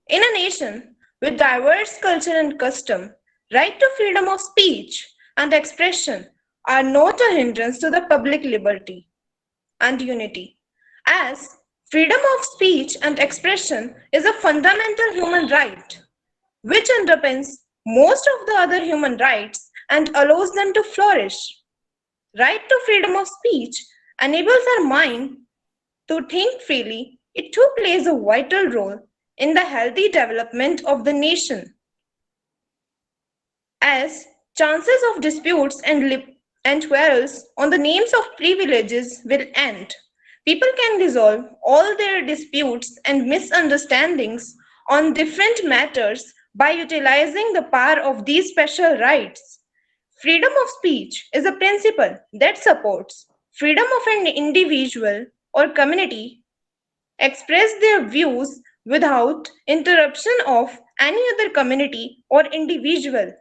In a nation with diverse culture and custom, right to freedom of speech and expression are not a hindrance to the public liberty and unity, as freedom of speech and expression is a fundamental human right which underpins most of the other human rights and allows them to flourish. Right to freedom of speech enables our mind to think freely. It too plays a vital role in the healthy development of the nation, as chances of disputes and quarrels on the names of privileges will end. People can resolve all their disputes and misunderstandings on different matters by utilizing the power of these special rights. Freedom of speech is a principle that supports freedom of an individual or community express their views without interruption of any other community or individual,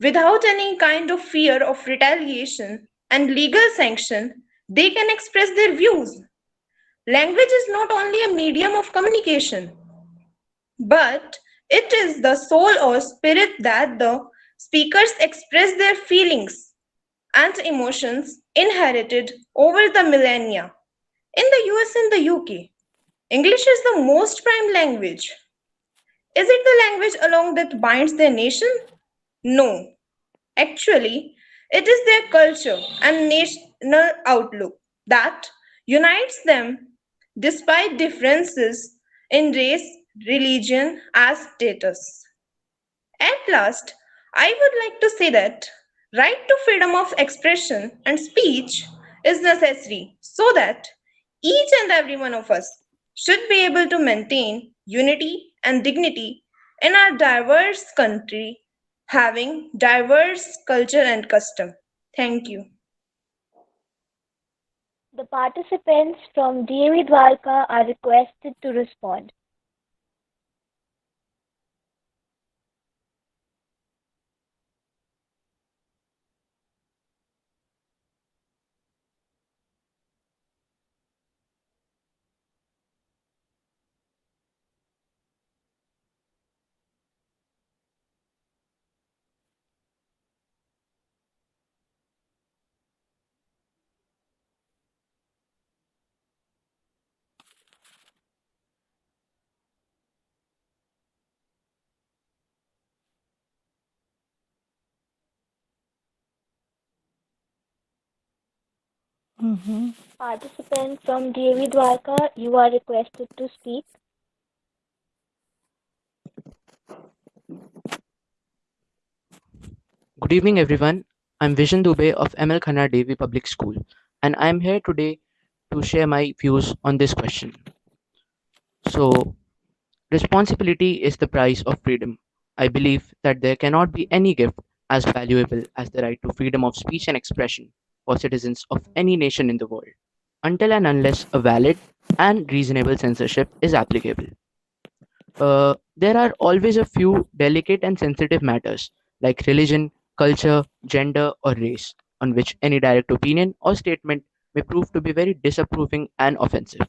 without any kind of fear of retaliation and legal sanction. They can express their views. Language is not only a medium of communication, but it is the soul or spirit that the speakers express their feelings and emotions inherited over the millennia. In the US and the UK, English is the most prime language. Is it the language alone that binds their nation? No. Actually, it is their culture and national outlook that unites them despite differences in race, religion, and status. At last, I would like to say that right to freedom of expression and speech is necessary so that each and every one of us should be able to maintain unity and dignity in our diverse country having diverse culture and custom. Thank you. The participants from D.A.V. Dwarka are requested to respond. Participant from D.A.V. Dwarka, you are requested to speak. Good evening, everyone. I'm Vision Dubey of ML Khanna D.A.V. Public School, and I'm here today to share my views on this question. So, responsibility is the price of freedom. I believe that there cannot be any gift as valuable as the right to freedom of speech and expression for citizens of any nation in the world, until and unless a valid and reasonable censorship is applicable. There are always a few delicate and sensitive matters like religion, culture, gender, or race, on which any direct opinion or statement may prove to be very disapproving and offensive.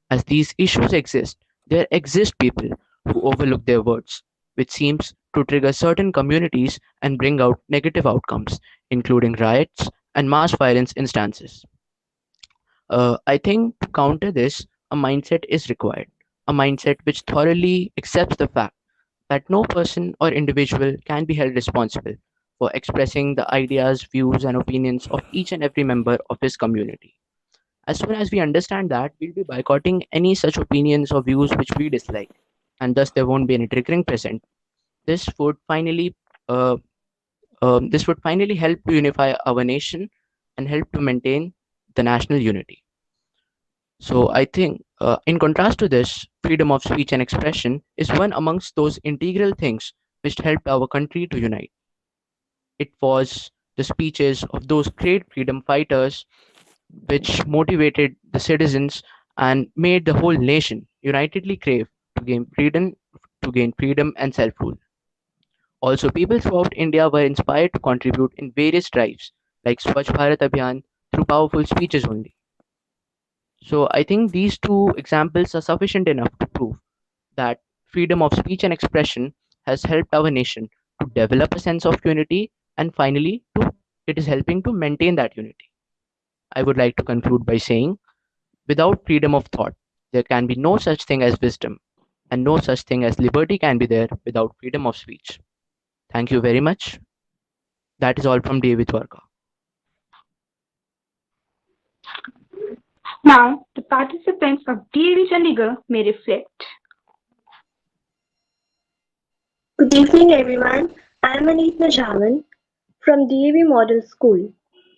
As these issues exist, there exist people who overlook their words, which seems to trigger certain communities and bring out negative outcomes, including riots and mass violence instances. I think to counter this, a mindset is required. A mindset which thoroughly accepts the fact that no person or individual can be held responsible for expressing the ideas, views, and opinions of each and every member of his community. As soon as we understand that, we'll be boycotting any such opinions or views which we dislike, and thus there won't be any triggering present. This would finally, uh, this would finally help to unify our nation and help to maintain the national unity. So I think, in contrast to this, freedom of speech and expression is one amongst those integral things which helped our country to unite. It was the speeches of those great freedom fighters which motivated the citizens and made the whole nation unitedly crave to gain freedom and self-rule. Also, people throughout India were inspired to contribute in various drives like Swachh Bharat Abhiyan through powerful speeches only. So I think these two examples are sufficient enough to prove that freedom of speech and expression has helped our nation to develop a sense of unity, and finally to it is helping to maintain that unity. I would like to conclude by saying without freedom of thought there can be no such thing as wisdom, and no such thing as liberty can be there without freedom of speech. Thank you very much. That is all from David Dwarka. Now, the participants of D.A.V. Chandigarh may reflect. Good evening, everyone. I am Aneet Najaman from D.A.V. Model School.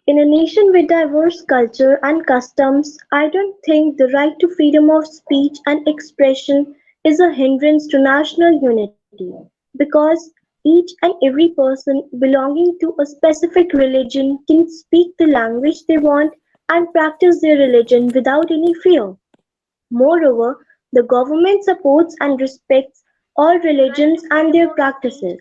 In a nation with diverse culture and customs, I don't think the right to freedom of speech and expression is a hindrance to national unity because each and every person belonging to a specific religion can speak the language they want and practice their religion without any fear. Moreover, the government supports and respects all religions and their practices.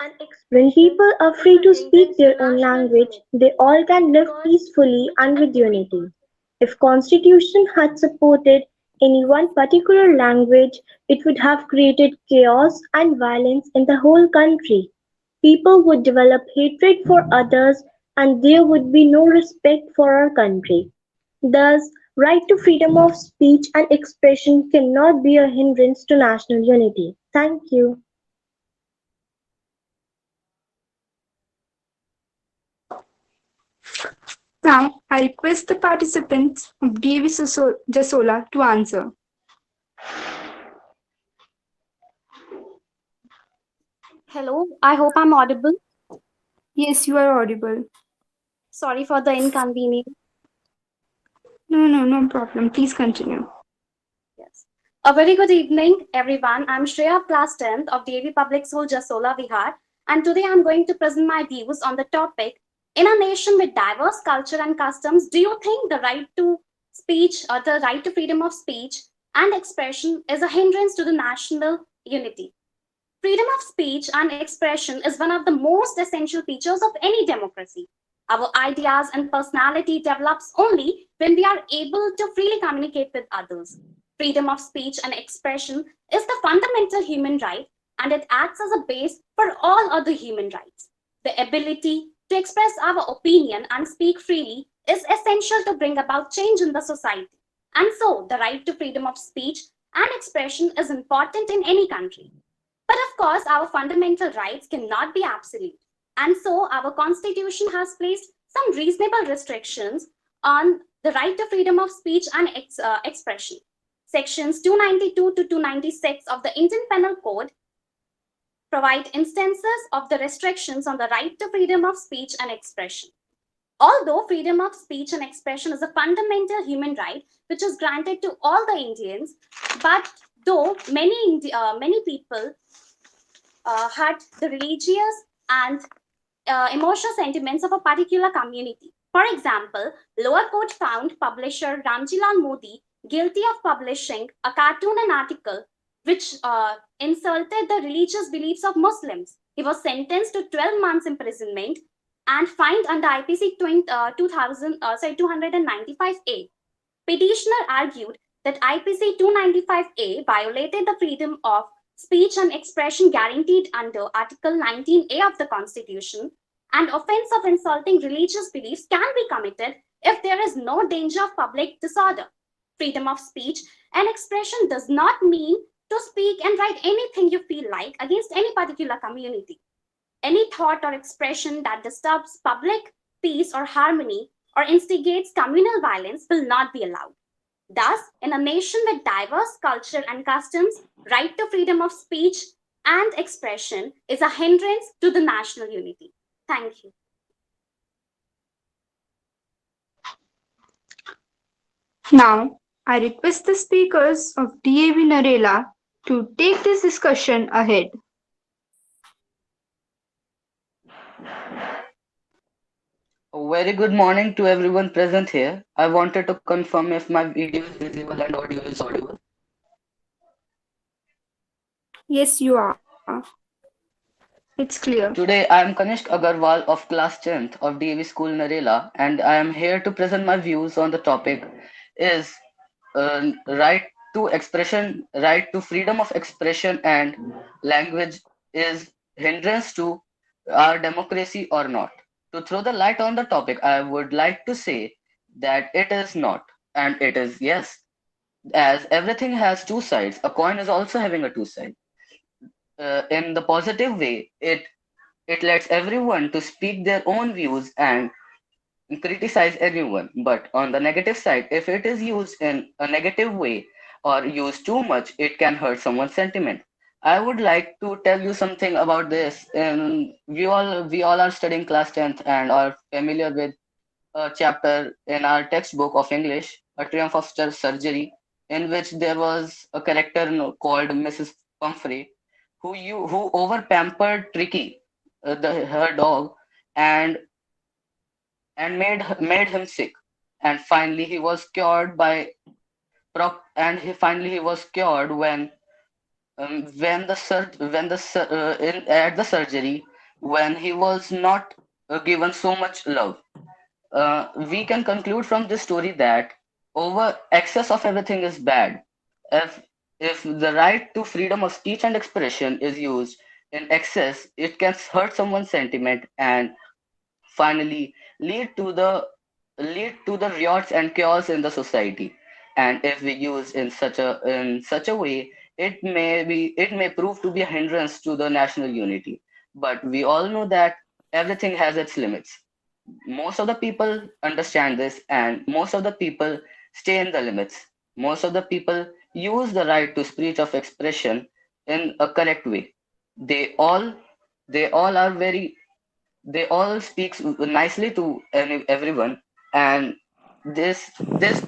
When people are free to speak their own language, they all can live peacefully and with unity. If constitution had supported any one particular language, it would have created chaos and violence in the whole country. People would develop hatred for others and there would be no respect for our country. Thus, right to freedom of speech and expression cannot be a hindrance to national unity. Thank you. Now, I request the participants of D.A.V. Jasola to answer. Hello, I hope I'm audible. Yes, you are audible. Sorry for the inconvenience. No problem. Please continue. Yes. A very good evening, everyone. I'm Shreya, class 10th of D.A.V. Public School, Jasola, Bihar. And today I'm going to present my views on the topic, in a nation with diverse culture and customs, do you think the right to speech or the right to freedom of speech and expression is a hindrance to the national unity? Freedom of speech and expression is one of the most essential features of any democracy. Our ideas and personality develops only when we are able to freely communicate with others. Freedom of speech and expression is the fundamental human right and it acts as a base for all other human rights. The ability to express our opinion and speak freely is essential to bring about change in the society. And so, the right to freedom of speech and expression is important in any country. But of course, our fundamental rights cannot be absolute. And so, our constitution has placed some reasonable restrictions on the right to freedom of speech and expression. Sections 292 to 296 of the Indian Penal Code provide instances of the restrictions on the right to freedom of speech and expression. Although freedom of speech and expression is a fundamental human right which is granted to all the Indians, but though many people had the religious and emotional sentiments of a particular community. For example, lower court found publisher Ramjilal Modi guilty of publishing a cartoon and article which insulted the religious beliefs of Muslims. He was sentenced to 12 months imprisonment and fined under IPC 295A. Petitioner argued that IPC 295A violated the freedom of speech and expression guaranteed under Article 19A of the Constitution, and offense of insulting religious beliefs can be committed if there is no danger of public disorder. Freedom of speech and expression does not mean to speak and write anything you feel like against any particular community. Any thought or expression that disturbs public peace or harmony or instigates communal violence will not be allowed. Thus, in a nation with diverse culture and customs, right to freedom of speech and expression is a hindrance to the national unity. Thank you. Now, I request the speakers of D.A.V. Narela to take this discussion ahead. A very good morning to everyone present here. I wanted to confirm if my video is visible and audio is audible. Yes, you are. It's clear. Today I am Kanishk Agarwal of class 10th of D.A.V. School Narela and I am here to present my views on the topic is right to expression, right to freedom of expression and language is hindrance to our democracy or not. To throw the light on the topic, I would like to say that it is not and it is yes. As everything has two sides, a coin is also having a two sides. In the positive way, it lets everyone to speak their own views and criticize anyone. But on the negative side, if it is used in a negative way or used too much, it can hurt someone's sentiment. I would like to tell you something about this. We all are studying class 10th and are familiar with a chapter in our textbook of English, A Triumph of Surgery, in which there was a character called Mrs. Pumphrey, who over pampered Tricky, her dog, and made him sick. and finally he was cured by finally he was cured when the sur- when the sur- in, at the surgery when he was not given so much love. We can conclude from this story that over excess of everything is bad. If if the right to freedom of speech and expression is used in excess, it can hurt someone's sentiment and finally lead to the riots and chaos in the society. And if we use in such a way, it may prove to be a hindrance to the national unity. But we all know that everything has its limits. Most of the people understand this, and most of the people stay in the limits. Most of the people use the right to speech of expression in a correct way. They all they all are very they all speaks nicely to everyone, and this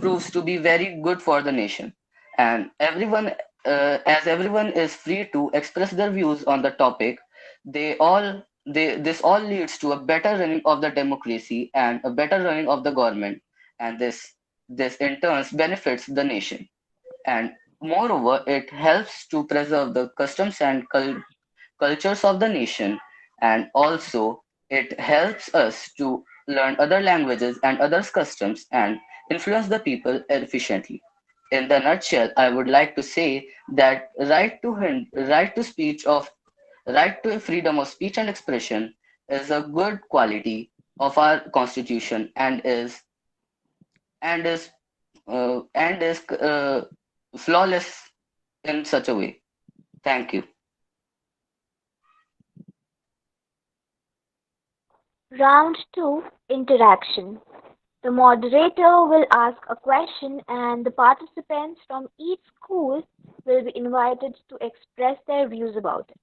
proves to be very good for the nation. And as everyone is free to express their views on the topic, this all leads to a better running of the democracy and a better running of the government, and this in turn benefits the nation. And moreover, it helps to preserve the customs and cultures of the nation, and also it helps us to learn other languages and other customs and influence the people efficiently. In the nutshell, I would like to say that right to freedom of speech and expression is a good quality of our constitution and is flawless in such a way. Thank you. Round 2, interaction. The moderator will ask a question and the participants from each school will be invited to express their views about it.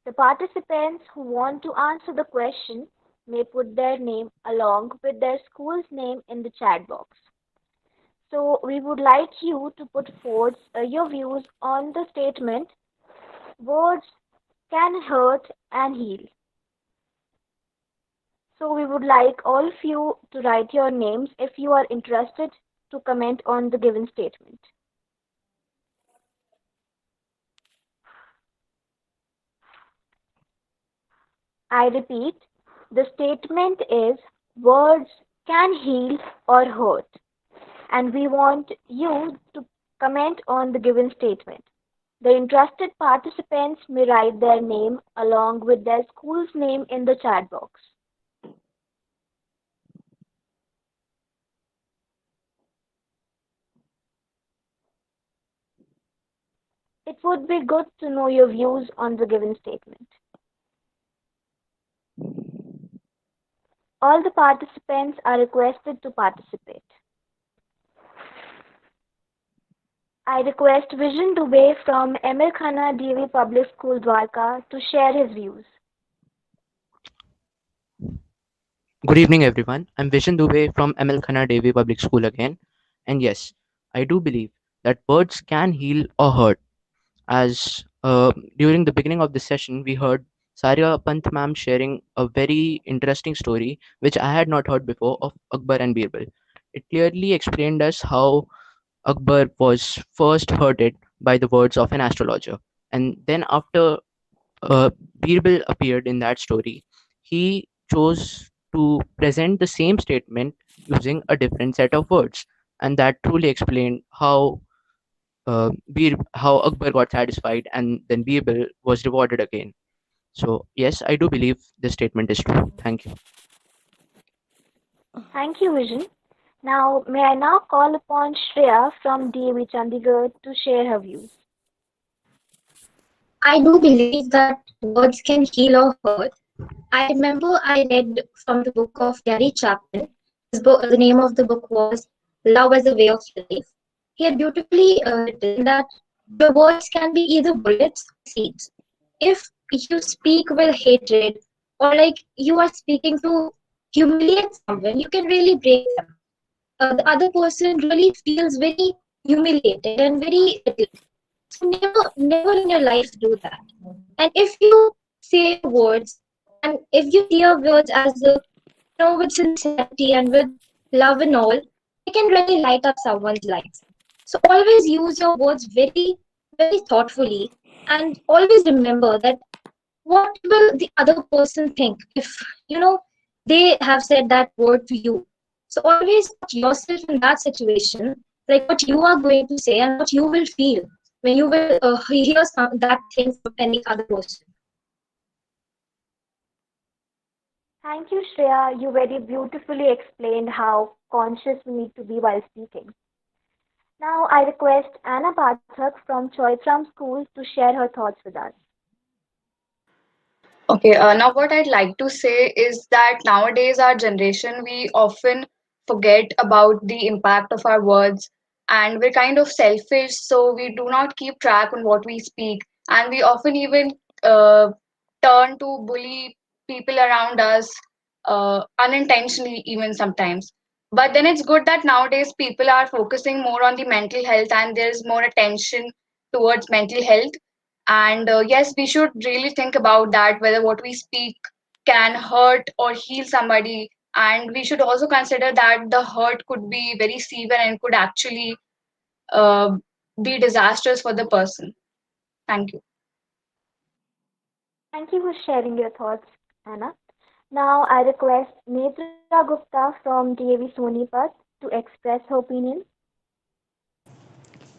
The participants who want to answer the question may put their name along with their school's name in the chat box. So we would like you to put forth your views on the statement, words can hurt and heal. So we would like all of you to write your names if you are interested to comment on the given statement. I repeat, the statement is words can heal or hurt, and we want you to comment on the given statement. The interested participants may write their name along with their school's name in the chat box. It would be good to know your views on the given statement. All the participants are requested to participate. I request Vision Dubey from Khanna D.A.V Public School Dwarka to share his views. Good evening, everyone. I'm Vishen Dubey from Khanna D.A.V Public School again. And yes, I do believe that words can heal or hurt. As during the beginning of this session, we heard Saria Pant ma'am sharing a very interesting story which I had not heard before of Akbar and Birbal. It clearly explained us how Akbar was first hurted by the words of an astrologer. And then, after uh, Birbal appeared in that story, he chose to present the same statement using a different set of words. And that truly explained how Akbar got satisfied and then Birbal was rewarded again. So, yes, I do believe this statement is true. Thank you. Thank you, Vision. Now, may I now call upon Shreya from D.A.V Chandigarh to share her views. I do believe that words can heal or hurt. I remember I read from the book of Gary Chapman. The name of the book was Love as a Way of Life. He had beautifully written that your words can be either bullets or seeds. If you speak with hatred or like you are speaking to humiliate someone, you can really break them. The other person really feels very humiliated and very so never in your life do that. And if you say words and if you say your words as with sincerity and with love and all, can really light up someone's life. So always use your words very, very thoughtfully, and always remember that what will the other person think if they have said that word to you. So always put yourself in that situation, like what you are going to say and what you will feel when you will hear that thing from any other person. Thank you, Shreya. You very beautifully explained how conscious we need to be while speaking. Now, I request Anna Pathak from Choitram School to share her thoughts with us. Okay, now what I'd like to say is that nowadays, our generation, we often forget about the impact of our words, and we're kind of selfish, so we do not keep track on what we speak, and we often even uh, turn to bully people around us unintentionally, even sometimes. But then it's good that nowadays people are focusing more on the mental health, and there's more attention towards mental health. And yes, we should really think about that, whether what we speak can hurt or heal somebody. And we should also consider that the hurt could be very severe and could actually uh, be disastrous for the person. Thank you. Thank you for sharing your thoughts, Anna. Now, I request Netra Gupta from D.A.V. Sonipat to express her opinion.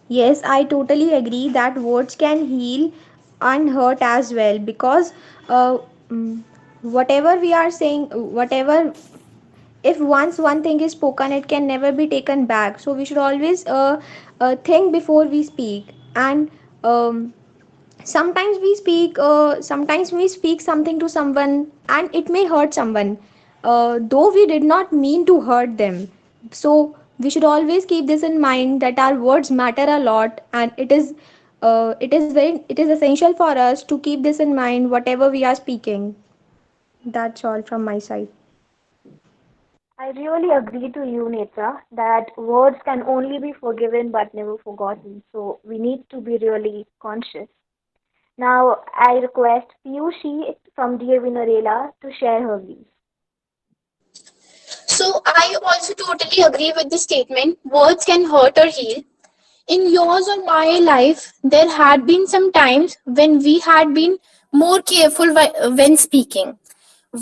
Yes, I totally agree that words can heal and hurt as well, because uh, mm, whatever we are saying, whatever, if once one thing is spoken, it can never be taken back. So we should always think before we speak. And um, sometimes we speak something to someone and it may hurt someone, though we did not mean to hurt them. So we should always keep this in mind, that our words matter a lot, and it is essential for us to keep this in mind whatever we are speaking. That's all from my side. I really agree to you, Netra, that words can only be forgiven but never forgotten. So we need to be really conscious. Now, I request Piyushi from D.A.V. Narela to share her views. So I also totally agree with the statement words can hurt or heal. In yours or my life, there had been some times when we had been more careful when speaking.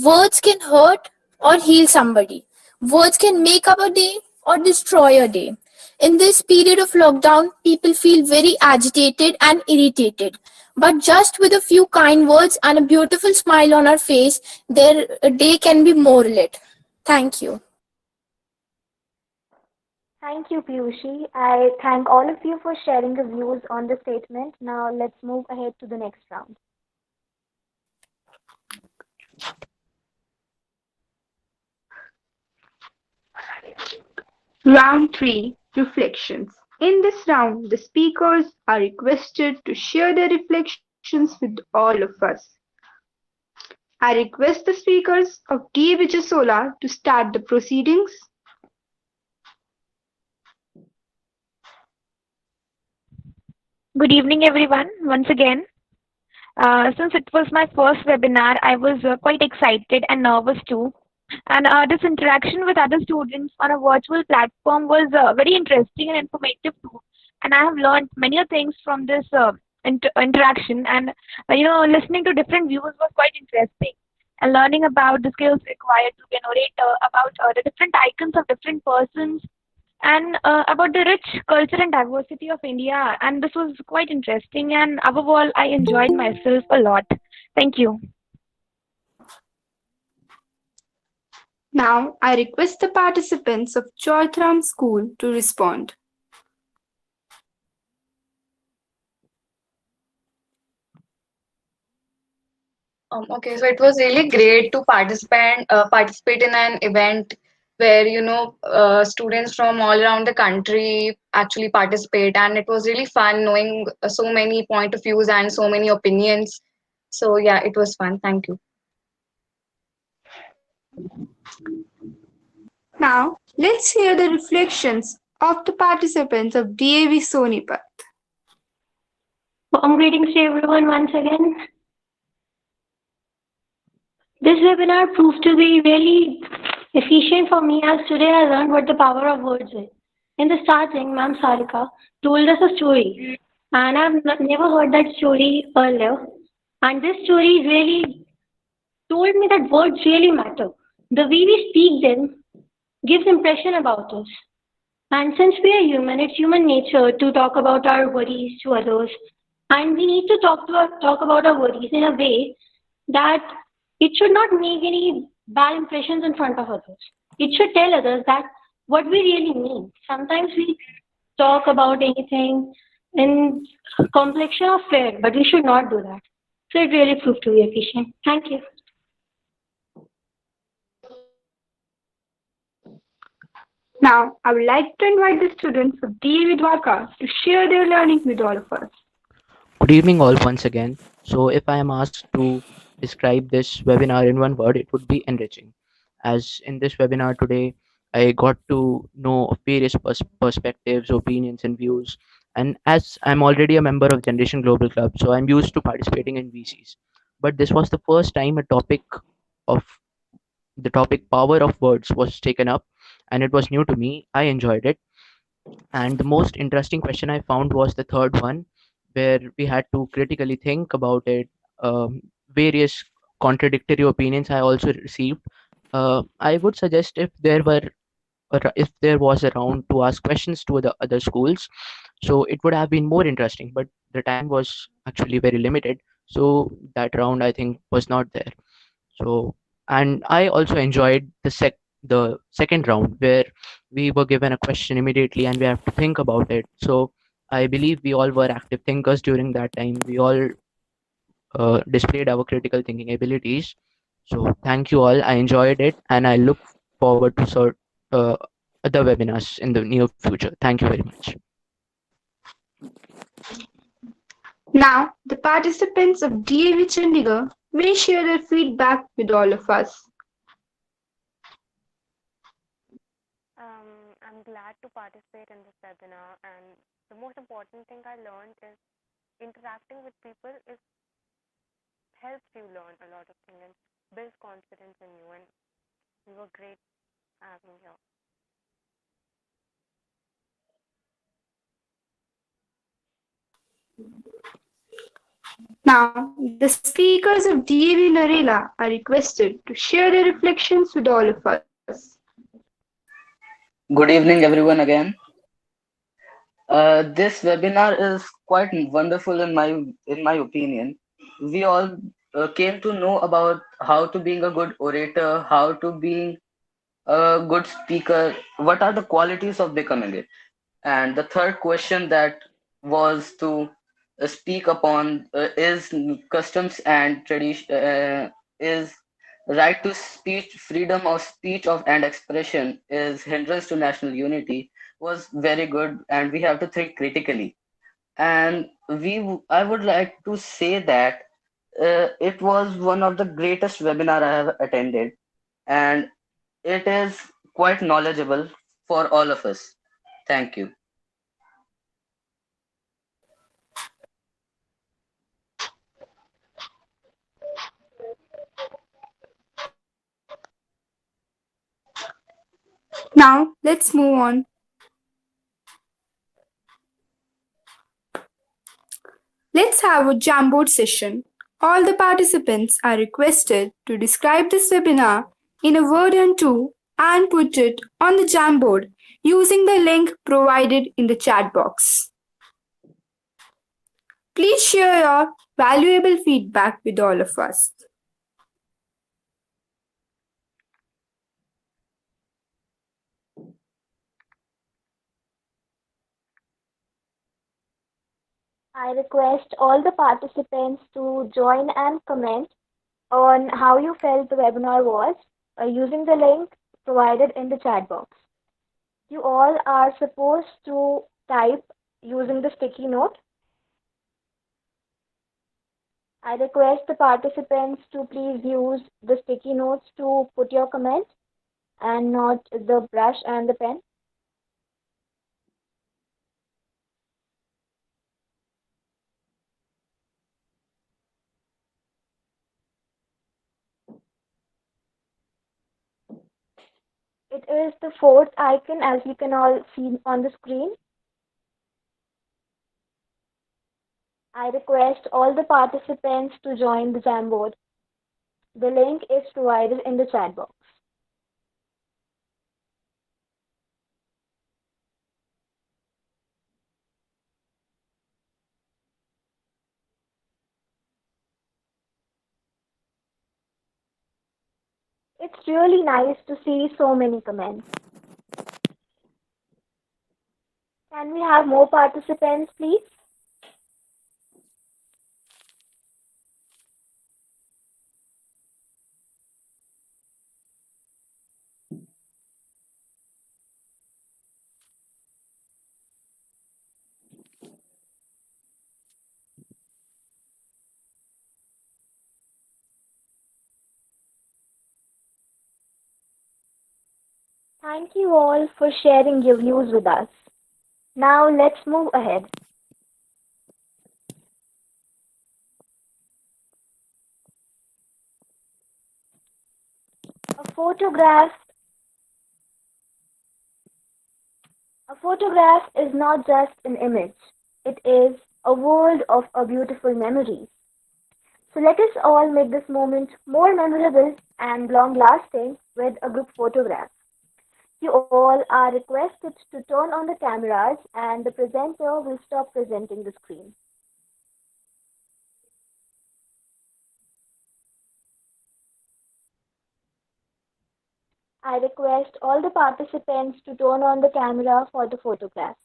Words can hurt or heal somebody. Words can make up a day or destroy a day. In this period of lockdown, people feel very agitated and irritated. But just with a few kind words and a beautiful smile on our face, their day can be more lit. Thank you. Thank you, Piyushi. I thank all of you for sharing your views on the statement. Now, let's move ahead to the next round. Round 3, Reflections. In this round, the speakers are requested to share their reflections with all of us. I request the speakers of D.A.V. to start the proceedings. Good evening, everyone, once again. Since it was my first webinar, I was quite excited and nervous too. And this interaction with other students on a virtual platform was very interesting and informative too. And I have learned many things from this interaction. And listening to different views was quite interesting. And learning about the skills required to be an orator, about the different icons of different persons, and about the rich culture and diversity of India. And this was quite interesting. And above all, I enjoyed myself a lot. Thank you. Now, I request the participants of Choithram School to respond. Okay, so it was really great to participate in an event where students from all around the country actually participate, and it was really fun knowing so many point of views and so many opinions. So yeah, it was fun. Thank you. Now, let's hear the reflections of the participants of D.A.V. Sonipat. Warm greetings to everyone once again. This webinar proved to be really efficient for me, as today I learned what the power of words is. In the starting, Ma'am Sarika told us a story, and never heard that story earlier. And this story really told me that words really matter. The way we speak them gives impression about us. And since we are human, it's human nature to talk about our worries to others. And we need to talk about our worries in a way that it should not make any bad impressions in front of others. It should tell others that what we really mean. Sometimes we talk about anything in complexion of fair, but we should not do that. So it really proved to be efficient. Thank you. Now, I would like to invite the students of D.A.V. Dwarka to share their learning with all of us. Good evening, all, once again. So, if I am asked to describe this webinar in one word, it would be enriching. As in this webinar today, I got to know of various perspectives, opinions, and views. And as I'm already a member of Generation Global Club, so I'm used to participating in VCs. But this was the first time of the topic power of words was taken up, and it was new to me. I enjoyed it, and the most interesting question I found was the third one, where we had to critically think about it. Various contradictory opinions I also received. I would suggest if there was a round to ask questions to the other schools, so it would have been more interesting. But the time was actually very limited, so that round I think was not there. So, and I also enjoyed the second round where we were given a question immediately and we have to think about it. So I believe we all were active thinkers during that time. We all displayed our critical thinking abilities. So thank you all. I enjoyed it and I look forward to uh, other webinars in the near future. Thank you very much. Now, the participants of D.A.V. Chandigarh will share their feedback with all of us. I'm glad to participate in this webinar, and the most important thing I learned is interacting with people is helps you learn a lot of things and builds confidence in you. And you were great having here. Now, the speakers of D.A.V. Narela are requested to share their reflections with all of us. Good evening, everyone, again. This webinar is quite wonderful in my opinion. We all came to know about how to being a good orator, how to being a good speaker, what are the qualities of becoming it. And the third question that was to speak upon is customs and tradition, is right to speech, freedom of speech of and expression is hindrance to national unity, was very good, and we have to think critically. And I would like to say that it was one of the greatest webinar I have attended, and it is quite knowledgeable for all of us. Thank you. Now, let's move on. Let's have a Jamboard session. All the participants are requested to describe this webinar in a word or two and put it on the Jamboard using the link provided in the chat box. Please share your valuable feedback with all of us. I request all the participants to join and comment on how you felt the webinar was using the link provided in the chat box. You all are supposed to type using the sticky note. I request the participants to please use the sticky notes to put your comment and not the brush and the pen. It is the fourth icon as you can all see on the screen. I request all the participants to join the Jamboard. The link is provided in the chat box. It's really nice to see so many comments. Can we have more participants, please? Thank you all for sharing your views with us. Now let's move ahead. A photograph A photograph is not just an image. It is a world of a beautiful memories. So let us all make this moment more memorable and long lasting with a group photograph. You all are requested to turn on the cameras and the presenter will stop presenting the screen. I request all the participants to turn on the camera for the photograph.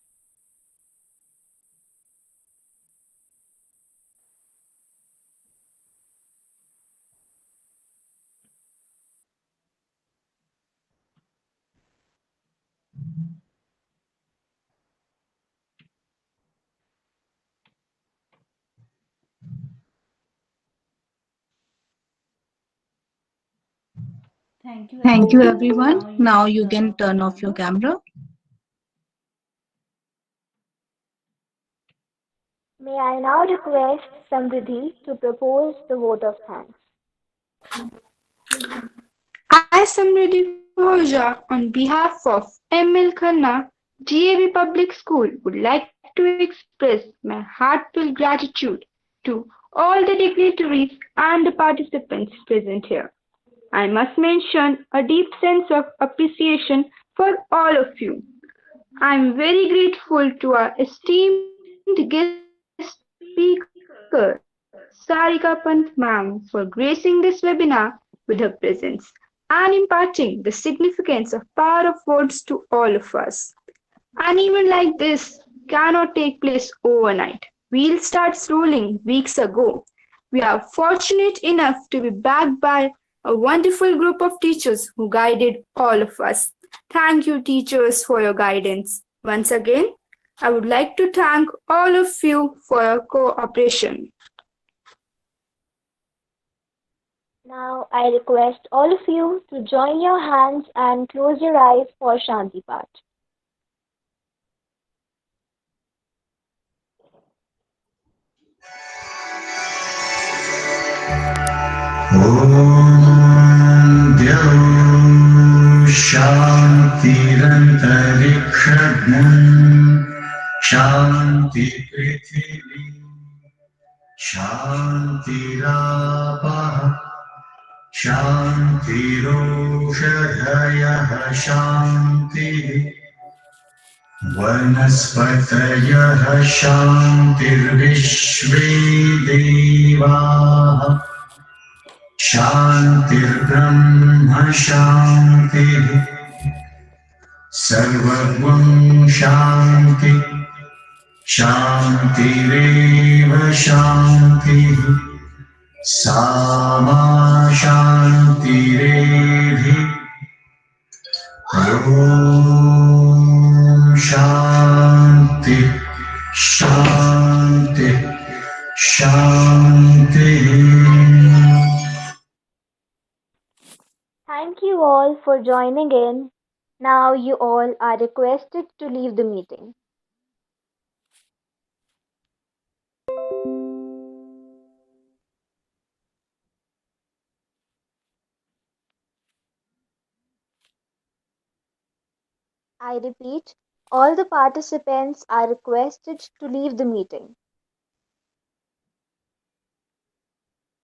Thank you, everyone. Now you can turn off your camera. May I now request Samriddhi to propose the vote of thanks. I, Samriddhi Forja, on behalf of ML Khanna, D.A.V Public School, would like to express my heartfelt gratitude to all the dignitaries and the participants present here. I must mention a deep sense of appreciation for all of you. I am very grateful to our esteemed guest speaker, Sarika Pant ma'am, for gracing this webinar with her presence and imparting the significance of power of words to all of us. An event like this cannot take place overnight. Wheels starts rolling weeks ago. We are fortunate enough to be backed by a wonderful group of teachers who guided all of us. Thank you, teachers, for your guidance. Once again, I would like to thank all of you for your cooperation. Now I request all of you to join your hands and close your eyes for Shanti Path. ॐ द्यौ शान्तिरन्तरिक्षघ्नम् शान्ति पृथिवी शान्तिरापः शान्तिरोषधयः शान्तिः वनस्पतयः शान्तिर्विश्वे देवाः शान्तिर्ब्रह्म शान्तिः सर्वगुं शान्ति शान्तिरेव शान्तिः सामा शान्तिरेधि ॐ शान्ति शान्ति शान्तिः Thank you all for joining in. Now you all are requested to leave the meeting. I repeat, all the participants are requested to leave the meeting.